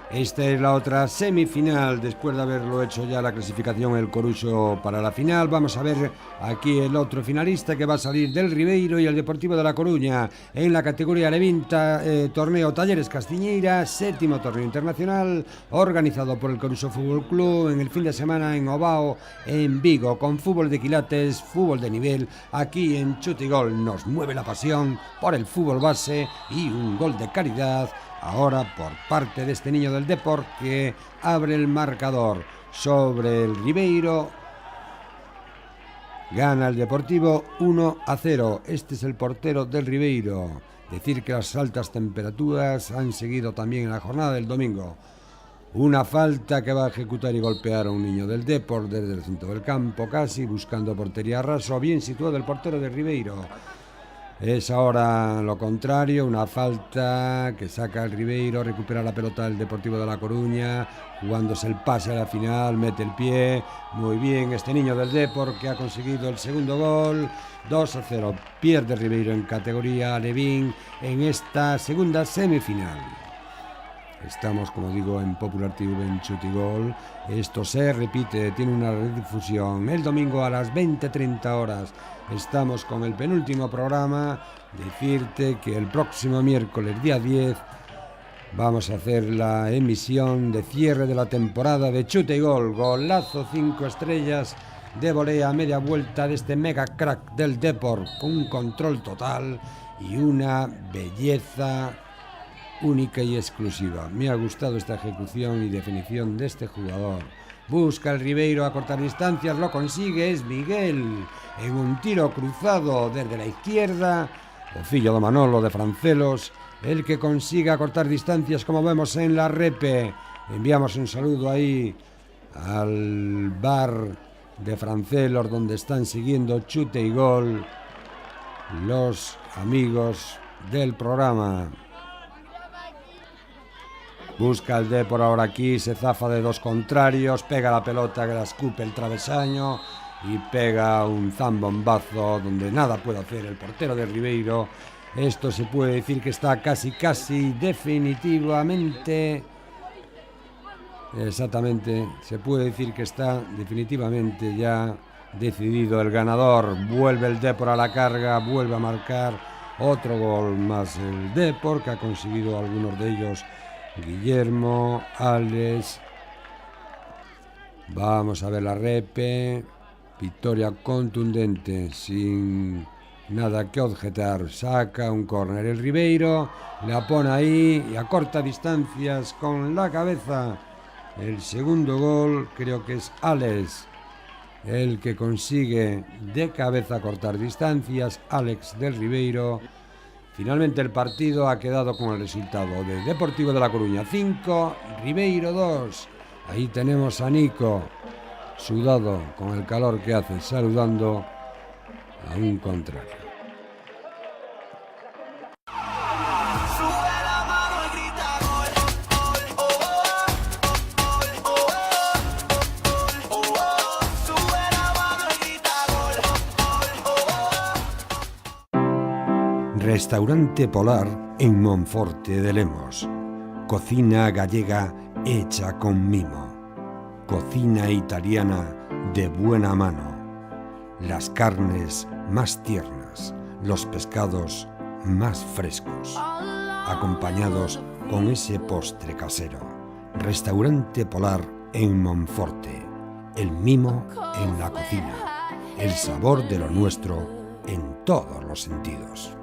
Esta es la otra semifinal, después de haberlo hecho ya la clasificación el Coruxo para la final. Vamos a ver aquí el otro finalista que va a salir del Ribeiro y el Deportivo de La Coruña en la categoría Levín, torneo Talleres Castiñeira, séptimo torneo internacional organizado por el Coruxo Fútbol Club en el fin de semana en Ovao, en Vigo, con fútbol de quilates, fútbol de nivel. Aquí en Chuta y Gol nos mueve la pasión por el fútbol base y un gol de calidad ahora por parte de este niño del Depor, que abre el marcador sobre el Ribeiro. Gana el Deportivo 1-0. Este es el portero del Ribeiro. Decir que las altas temperaturas han seguido también en la jornada del domingo. Una falta que va a ejecutar y golpear a un niño del Depor desde el centro del campo, casi buscando portería raso, bien situado el portero de Ribeiro. Es ahora lo contrario, una falta que saca el Ribeiro, recupera la pelota el Deportivo de La Coruña, jugándose el pase a la final, mete el pie, muy bien este niño del Depor que ha conseguido el segundo gol, 2-0, pierde Ribeiro en categoría alevín en esta segunda semifinal. Estamos, como digo, en Popular TV en Chutigol. Esto se repite, tiene una redifusión el domingo a las 20:30 horas. Estamos con el penúltimo programa. Decirte que el próximo miércoles, día 10, vamos a hacer la emisión de cierre de la temporada de Chute y Gol. Golazo 5 estrellas de volea, media vuelta de este mega crack del Depor, con un control total y una belleza única y exclusiva. Me ha gustado esta ejecución y definición de este jugador. Busca el Ribeiro a cortar distancias, lo consigue, es Miguel en un tiro cruzado desde la izquierda, o fillo de Manolo de Francelos, el que consigue acortar distancias, como vemos en la repe. Enviamos un saludo ahí al bar de Francelos, donde están siguiendo Chute y Gol los amigos del programa. Busca el Depor ahora aquí, se zafa de dos contrarios, pega la pelota que la escupe el travesaño y pega un zambombazo donde nada puede hacer el portero de Ribeiro. Esto se puede decir que está casi definitivamente... Exactamente, se puede decir que está definitivamente ya decidido el ganador. Vuelve el Depor a la carga, vuelve a marcar otro gol más el Depor, que ha conseguido algunos de ellos Guillermo, Alex. Vamos a ver la repe. Victoria contundente, sin nada que objetar. Saca un córner el Ribeiro, la pone ahí y a corta distancias con la cabeza. El segundo gol creo que es Alex el que consigue de cabeza cortar distancias. Alex del Ribeiro. Finalmente el partido ha quedado con el resultado de Deportivo de La Coruña 5, Ribeiro 2. Ahí tenemos a Nico, sudado con el calor que hace, saludando a un contrario. Restaurante Polar en Monforte de Lemos. Cocina gallega hecha con mimo. Cocina italiana de buena mano. Las carnes más tiernas, los pescados más frescos, acompañados con ese postre casero. Restaurante Polar en Monforte. El mimo en la cocina. El sabor de lo nuestro en todos los sentidos.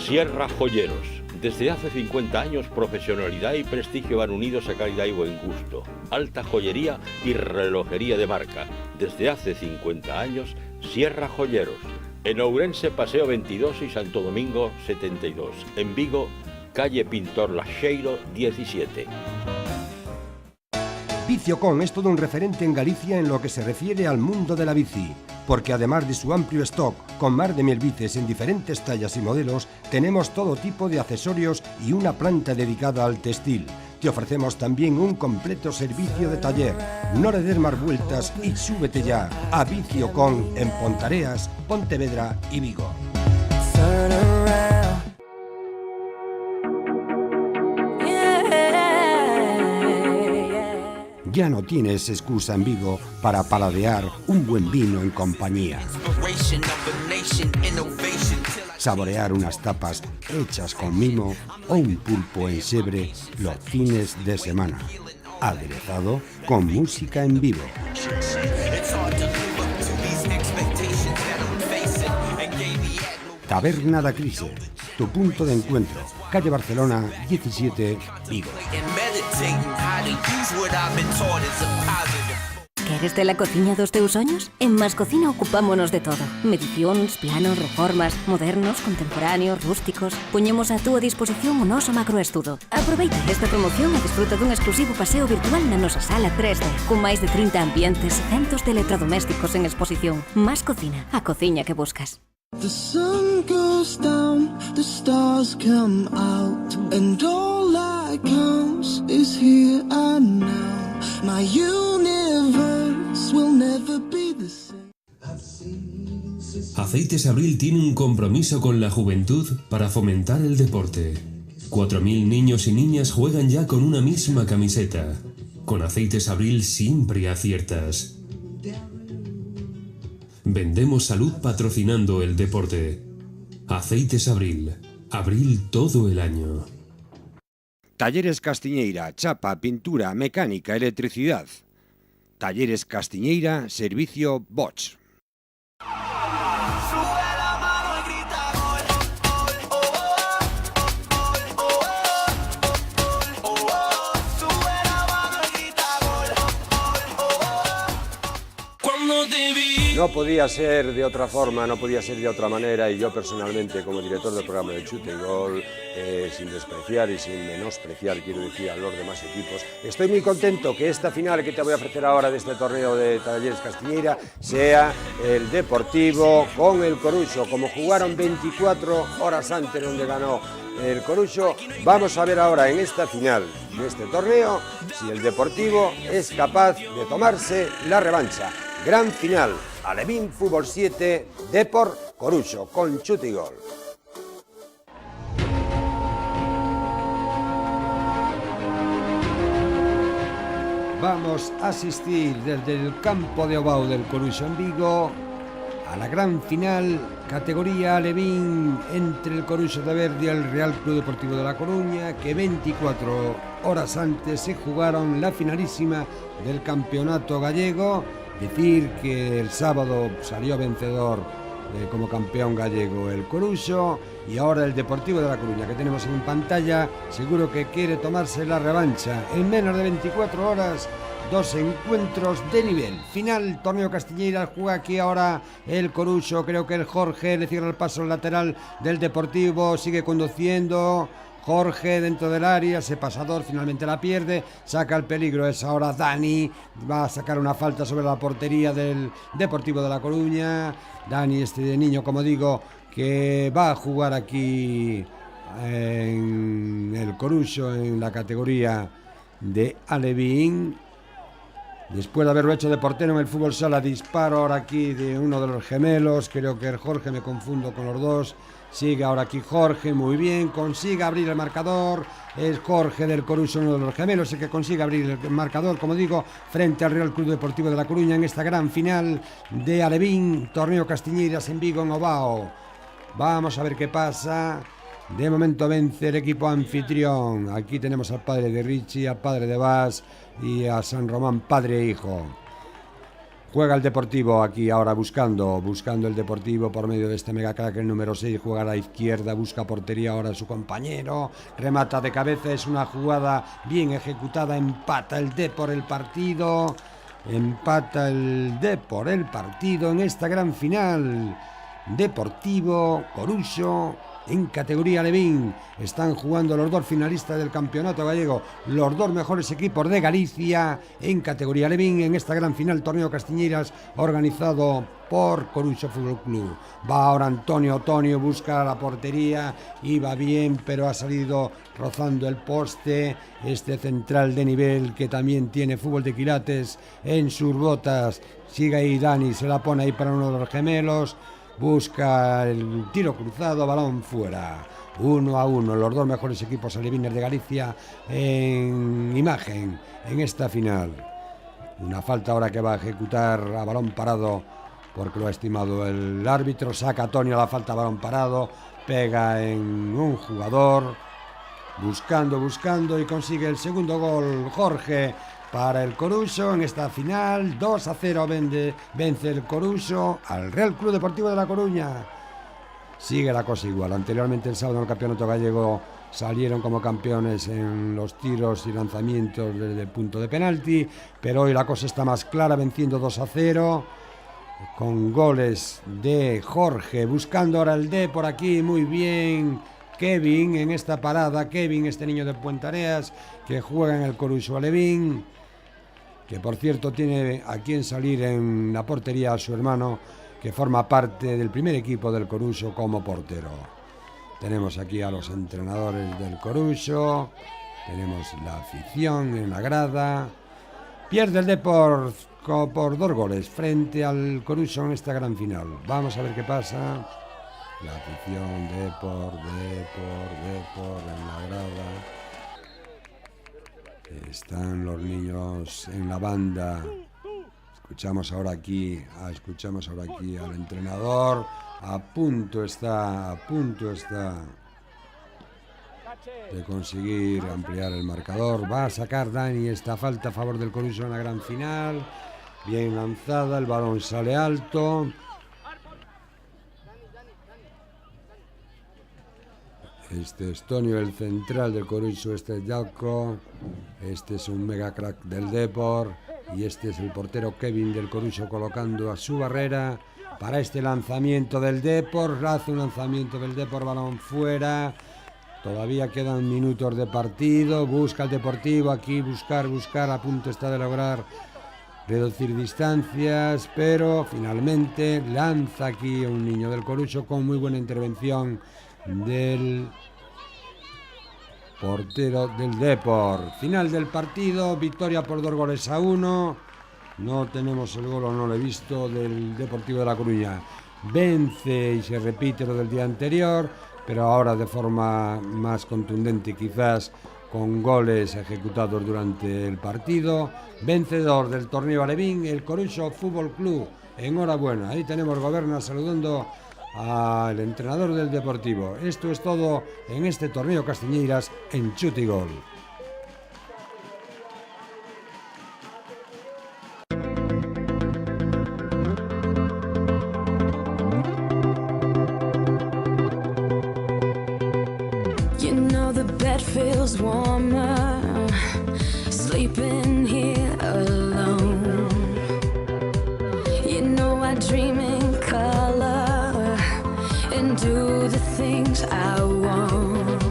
Sierra Joyeros. Desde hace 50 años, profesionalidad y prestigio van unidos a calidad y buen gusto. Alta joyería y relojería de marca. Desde hace 50 años, Sierra Joyeros. En Ourense, Paseo 22 y Santo Domingo 72. En Vigo, calle Pintor Lacheiro 17. Viciocon es todo un referente en Galicia en lo que se refiere al mundo de la bici, porque además de su amplio stock, con más de 1000 bicis en diferentes tallas y modelos, tenemos todo tipo de accesorios y una planta dedicada al textil. Te ofrecemos también un completo servicio de taller. No le des más vueltas y súbete ya a Viciocon en Pontareas, Pontevedra y Vigo. Ya no tienes excusa en Vigo para paladear un buen vino en compañía. Saborear unas tapas hechas con mimo o un pulpo en Sebre los fines de semana. Aderezado con música en vivo. Taberna da Crise, tu punto de encuentro. Calle Barcelona 17, Vigo. ¿Qué Queres ter a cociña dos teus soños? En Mascocina ocupámonos de todo. Medicións, planos, reformas, modernos, contemporáneos, rústicos. Poñemos a túa disposición o noso macroestudo. Aproveita esta promoción e disfruta dun exclusivo paseo virtual na nosa sala 3D, con máis de 30 ambientes e centos de electrodomésticos en exposición. Mascocina, a cociña que buscas. The sun goes down, the stars come out, and all that counts is here and now. My universe will never be the same. Aceites Abril tiene un compromiso con la juventud para fomentar el deporte. 4.000 niños y niñas juegan ya con una misma camiseta. Con Aceites Abril siempre aciertas. Vendemos salud patrocinando el deporte. Aceites Abril. Abril todo el año. Talleres Castiñeira, chapa, pintura, mecánica, electricidad. Talleres Castiñeira, servicio Bosch. No podía ser de otra forma, no podía ser de otra manera, y yo personalmente, como director del programa de Chute y Gol, sin despreciar y sin menospreciar, quiero decir, a los demás equipos, estoy muy contento que esta final que te voy a ofrecer ahora de este torneo de Talleres Castiñeira sea el Deportivo con el Coruxo. Como jugaron 24 horas antes donde ganó el Coruxo, vamos a ver ahora en esta final de este torneo si el Deportivo es capaz de tomarse la revancha. Gran final, Alevín Fútbol 7, Depor Coruxo, con Chute y Gol. Vamos a asistir desde el campo de Obao del Coruxo en Vigo a la gran final, categoría Alevín, entre el Coruxo de Verde y el Real Club Deportivo de La Coruña, que 24 horas antes se jugaron la finalísima del campeonato gallego. Decir que el sábado salió vencedor como campeón gallego el Coruxo, y ahora el Deportivo de La Coruña, que tenemos en pantalla, seguro que quiere tomarse la revancha. En menos de 24 horas, dos encuentros de nivel. Final, torneo Castiñeira, juega aquí ahora el Coruxo, creo que el Jorge le cierra el paso lateral del Deportivo, sigue conduciendo. Jorge dentro del área, ese pasador finalmente la pierde, saca el peligro, es ahora Dani, va a sacar una falta sobre la portería del Deportivo de La Coruña. Dani, este niño, como digo, que va a jugar aquí en el Coruxo en la categoría de Alevín. Después de haberlo hecho de portero en el fútbol sala, disparo ahora aquí de uno de los gemelos, creo que el Jorge, me confundo con los dos. Sigue ahora aquí Jorge, muy bien, consigue abrir el marcador. Es Jorge del Coruxo, uno de los gemelos, el que consigue abrir el marcador, como digo, frente al Real Club Deportivo de La Coruña en esta gran final de Alevín, torneo Castiñeiras en Vigo, en Obao. Vamos a ver qué pasa. De momento vence el equipo anfitrión. Aquí tenemos al padre de Richie, al padre de Bas y a San Román, padre e hijo. Juega el Deportivo aquí ahora buscando el Deportivo por medio de este mega crack, el número 6, juega a la izquierda, busca portería ahora su compañero, remata de cabeza, es una jugada bien ejecutada, empata el Depor el partido, en esta gran final. Deportivo Coruxo en categoría Alevín. Están jugando los dos finalistas del campeonato gallego, los dos mejores equipos de Galicia en categoría Alevín en esta gran final torneo Castiñeiras organizado por Coruxo Fútbol Club. Va ahora Antonio, busca la portería, iba bien pero ha salido rozando el poste, este central de nivel que también tiene fútbol de quilates en sus botas. Sigue ahí Dani, se la pone ahí para uno de los gemelos. Busca el tiro cruzado, balón fuera. 1-1, los dos mejores equipos alevines de Galicia en imagen en esta final. Una falta ahora que va a ejecutar a balón parado porque lo ha estimado el árbitro. Saca a Tonio la falta a balón parado, pega en un jugador, buscando y consigue el segundo gol Jorge para el Coruxo en esta final. 2-0 vence el Coruxo al Real Club Deportivo de La Coruña. Sigue la cosa igual. Anteriormente el sábado en el campeonato gallego salieron como campeones en los tiros y lanzamientos desde el punto de penalti, pero hoy la cosa está más clara, venciendo 2-0 con goles de Jorge, buscando ahora el D por aquí, muy bien Kevin en esta parada. Kevin, este niño de Puentareas que juega en el Coruso Alevín, que por cierto tiene a quien salir en la portería a su hermano, que forma parte del primer equipo del Coruso como portero. Tenemos aquí a los entrenadores del Coruso, tenemos la afición en la grada. Pierde el Depor por 2 goles frente al Coruso en esta gran final. Vamos a ver qué pasa. La afición, Depor en la grada. Están los niños en la banda. Escuchamos ahora aquí al entrenador. A punto está de conseguir ampliar el marcador. Va a sacar Dani esta falta a favor del Coruso en la gran final. Bien lanzada, el balón sale alto. Este es Tonio, el central del Coruso, este es Jalco, este es un mega crack del Depor y este es el portero Kevin del Coruso colocando a su barrera para este lanzamiento del Depor. Hace un lanzamiento del Depor, balón fuera. Todavía quedan minutos de partido, busca el Deportivo aquí, buscar, a punto está de lograr reducir distancias, pero finalmente lanza aquí un niño del Coruso con muy buena intervención del portero del Depor. Final del partido, victoria por 2-1. No tenemos el gol, o no lo he visto, del Deportivo de La Coruña. Vence y se repite lo del día anterior, pero ahora de forma más contundente, quizás con goles ejecutados durante el partido. Vencedor del torneo Alevín, el Coruso Fútbol Club. Enhorabuena. Ahí tenemos Goberna saludando al entrenador del Deportivo. Esto es todo en este torneo Castiñeiras en Chute y Gol. You know the bed feels warmer, sleeping here alone. You know I dream in color and do the things I want.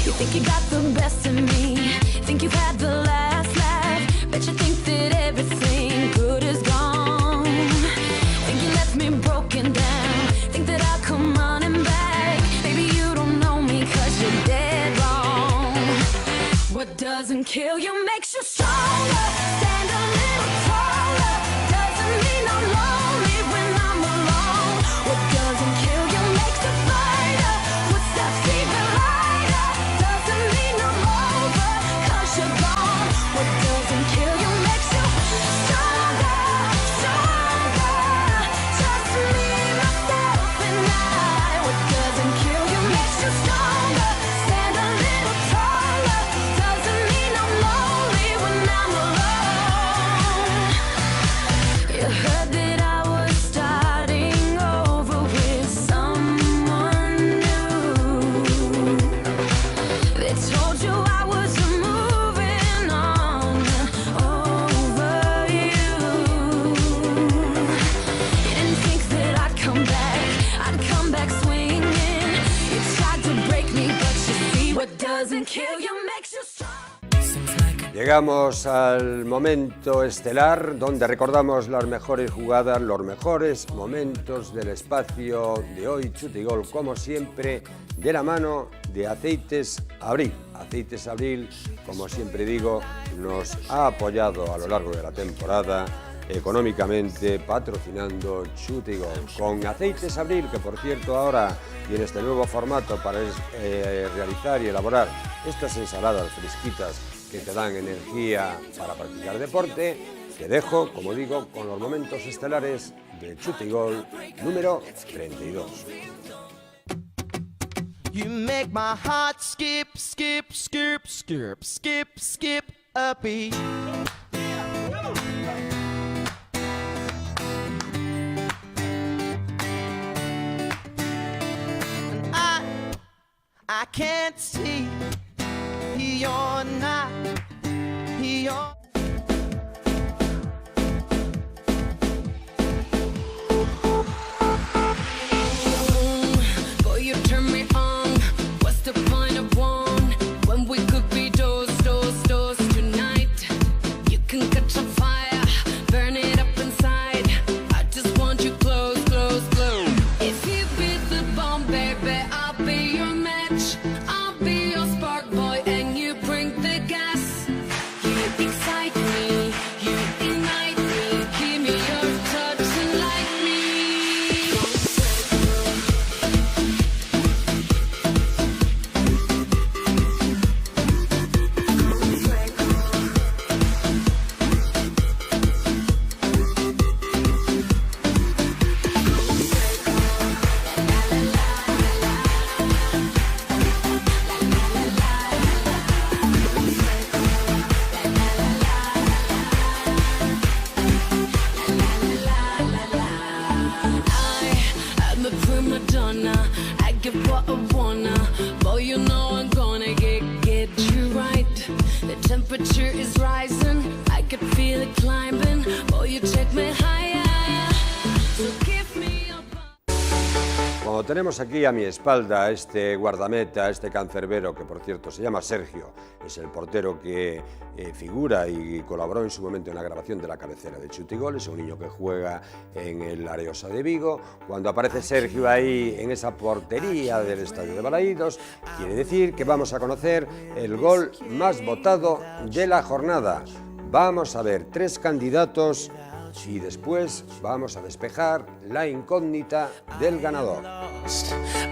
You think you got the best of me, think you've had the last laugh, bet you think that everything good is gone. Think you left me broken down, think that I'll come running back. Baby, you don't know me 'cause you're dead wrong. What doesn't kill you makes you stronger. Stand a little taller. Doesn't mean I'm lonely when I'm alone. What doesn't kill you makes you fighter. Footsteps even lighter. Doesn't mean I'm over 'cause you're gone. What doesn't kill you makes you stronger, stronger. Just me, myself, and I. What doesn't kill you makes you stronger. Stand a little taller. Doesn't mean I'm lonely when I'm alone. You heard that I was starting over with someone new. They told you I was moving on over you. You didn't think that I'd come back swinging. You tried to break me, but you see what doesn't kill you makes you strong. Llegamos al momento estelar donde recordamos las mejores jugadas, los mejores momentos del espacio de hoy, Chute y Gol, como siempre, de la mano de Aceites Abril. Aceites Abril, como siempre digo, nos ha apoyado a lo largo de la temporada económicamente patrocinando Chute y Gol. Con Aceites Abril, que por cierto ahora tiene este nuevo formato para realizar y elaborar estas ensaladas fresquitas que te dan energía para practicar deporte, te dejo, como digo, con los momentos estelares de Chute y Gol número 32. You make my heart skip, skip, skip, skip, skip, skip a beat. I can't see you're not you're Boy, you turn me on. What's the point of one when we could be those tonight? You can catch a fire, burn it up inside. I just want you close, close, close. If you be the bomb, baby, I'll be your match. I'll be your spark, boy, and you bring the gas. You excite me, you ignite me. Give me your touch and light me. I'm a prima donna. I get what I wanna. Boy, you know I'm gonna get you right. The temperature is rising. I can feel it climbing. Boy, you take me higher. So give me a Cuando tenemos aquí a mi espalda a este guardameta, a este cancerbero, que por cierto se llama Sergio, es el portero que figura y colaboró en su momento en la grabación de la cabecera de Chute y Gol, es un niño que juega en el Areosa de Vigo. Cuando aparece Sergio ahí en esa portería del Estadio de Balaídos, quiere decir que vamos a conocer el gol más votado de la jornada. Vamos a ver 3 candidatos y después vamos a despejar la incógnita del ganador.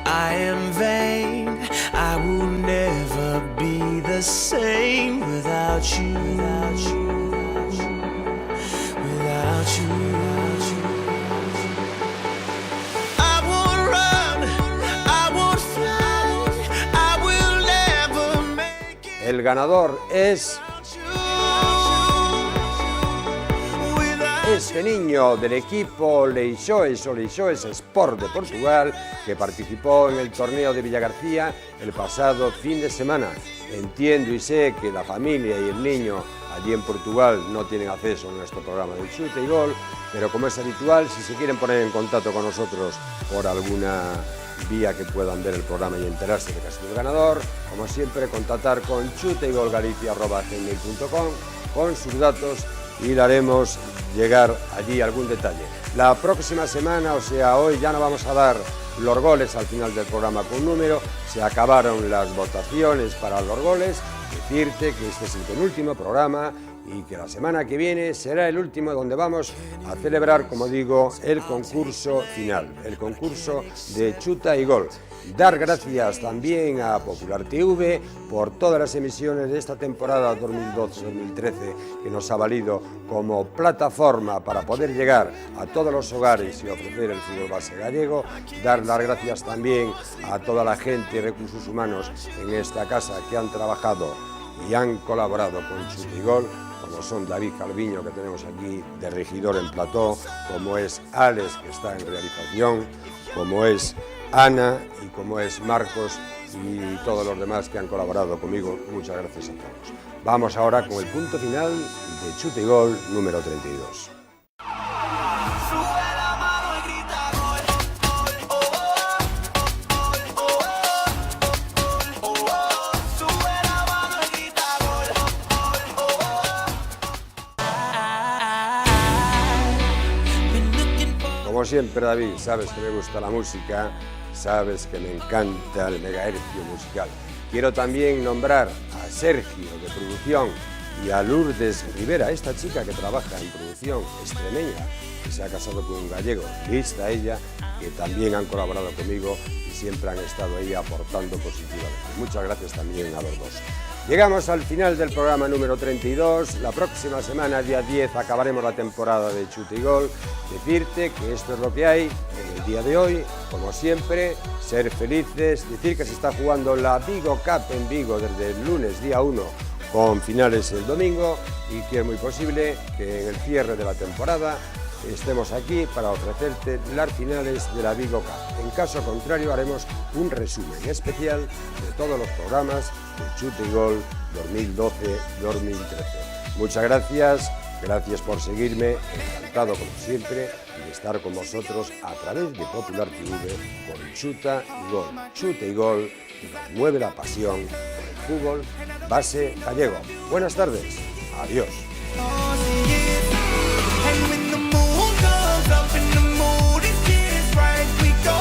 I am vain. I will never be the same without you. Without you. I won't run. I won't fly. I will never make it El ganador es este niño del equipo Leixoes Sport de Portugal, que participó en el torneo de Villagarcía el pasado fin de semana. Entiendo y sé que la familia y el niño allí en Portugal no tienen acceso a nuestro programa de Chute y Gol, pero como es habitual, si se quieren poner en contacto con nosotros por alguna vía que puedan ver el programa y enterarse de que ha sido el ganador, como siempre, contactar con chuteygolgalicia@gmail.com con sus datos y le haremos llegar allí algún detalle. La próxima semana, o sea, hoy ya no vamos a dar los goles al final del programa con número, se acabaron las votaciones para los goles, decirte que este es el penúltimo programa y que la semana que viene será el último donde vamos a celebrar, como digo, el concurso final, el concurso de Chuta y Gol. Dar gracias también a Popular TV por todas las emisiones de esta temporada 2012-2013 que nos ha valido como plataforma para poder llegar a todos los hogares y ofrecer el fútbol base gallego. Dar las gracias también a toda la gente y recursos humanos en esta casa que han trabajado y han colaborado con Chute y Gol, como son David Calviño, que tenemos aquí de regidor en plató, como es Alex, que está en realización, como es Ana y como es Marcos y todos los demás que han colaborado conmigo. Muchas gracias a todos. Vamos ahora con el punto final de Chute y Gol número 32. Como siempre, David, sabes que me gusta la música, sabes que me encanta el megahercio musical. Quiero también nombrar a Sergio de producción y a Lourdes Rivera, esta chica que trabaja en producción extremeña, que se ha casado con un gallego, lista ella, que también han colaborado conmigo y siempre han estado ahí aportando positivamente. Muchas gracias también a los dos. Llegamos al final del programa número 32. La próxima semana, día 10, acabaremos la temporada de Chute y Gol. Decirte que esto es lo que hay en el día de hoy. Como siempre, ser felices. Decir que se está jugando la Vigo Cup en Vigo desde el lunes, día 1, con finales el domingo. Y que es muy posible que en el cierre de la temporada estemos aquí para ofrecerte las finales de la Vigo Cup. En caso contrario, haremos un resumen especial de todos los programas de Chute y Gol 2012-2013. Muchas gracias, gracias por seguirme, encantado como siempre de estar con vosotros a través de Popular TV con Chuta y Gol. Chute y Gol nos mueve la pasión por el fútbol base gallego. Buenas tardes, adiós. And when the moon comes up and the mood is just right, we go.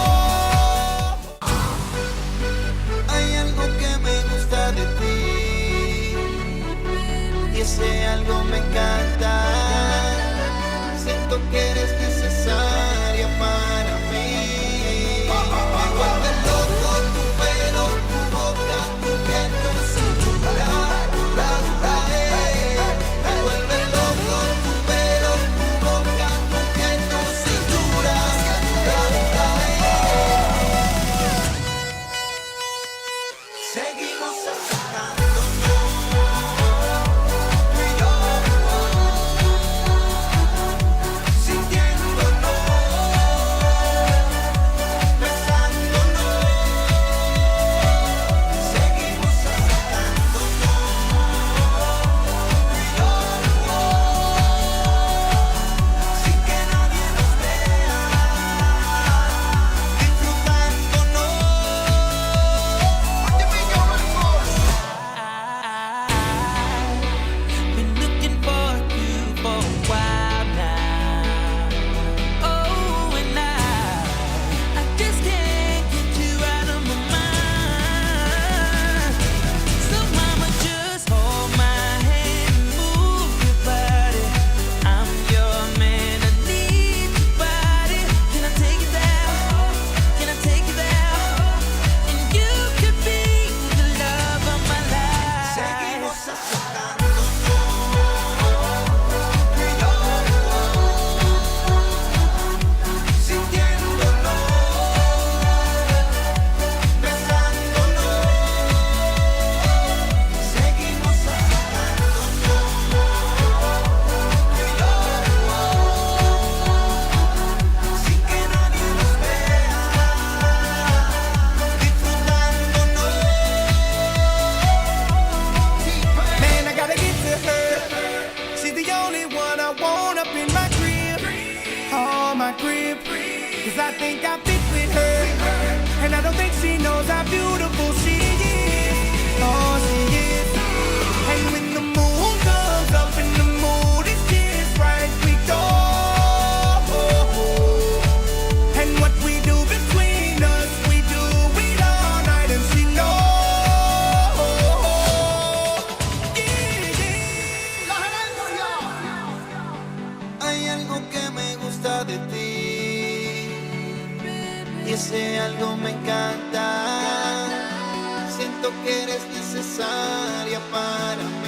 Hay algo que me gusta de ti y ese algo me encanta. Siento que eres necesaria para mí. Me vuelve loco tu pelo, tu boca, tu piel, tu cintura. Me vuelve loco tu pelo, tu boca, tu piel, tu cintura. Seguimos acercándonos, tú y yo, sintiéndonos, besándonos. Seguimos acercándonos, tú y yo, sin que nadie nos vea, disfrutándonos. I've been looking for you for a while now. Oh, and I just can't get you out of my mind. So mama, just hold my hand and move your body. I'm your man, I need your body. Can I take you there? Can I take you there? And you could be the love of my life. Seguimos acercándonos, tú y yo, sintiéndonos, besándonos. Seguimos acercándonos, tú y yo, sin que nadie nos vea, disfrutándonos. Man, I gotta get to her. She's the only one I want up in my crib. Oh, my crib. Cause I think I fit with her. And I don't think she knows how beautiful she is. Oh, she is. And when the moon comes up and the mood is just right, we go. And what we do between us, we do it all night, and she knows. Hay algo que me gusta de ti y ese algo me encanta. Siento que eres necesaria para mí.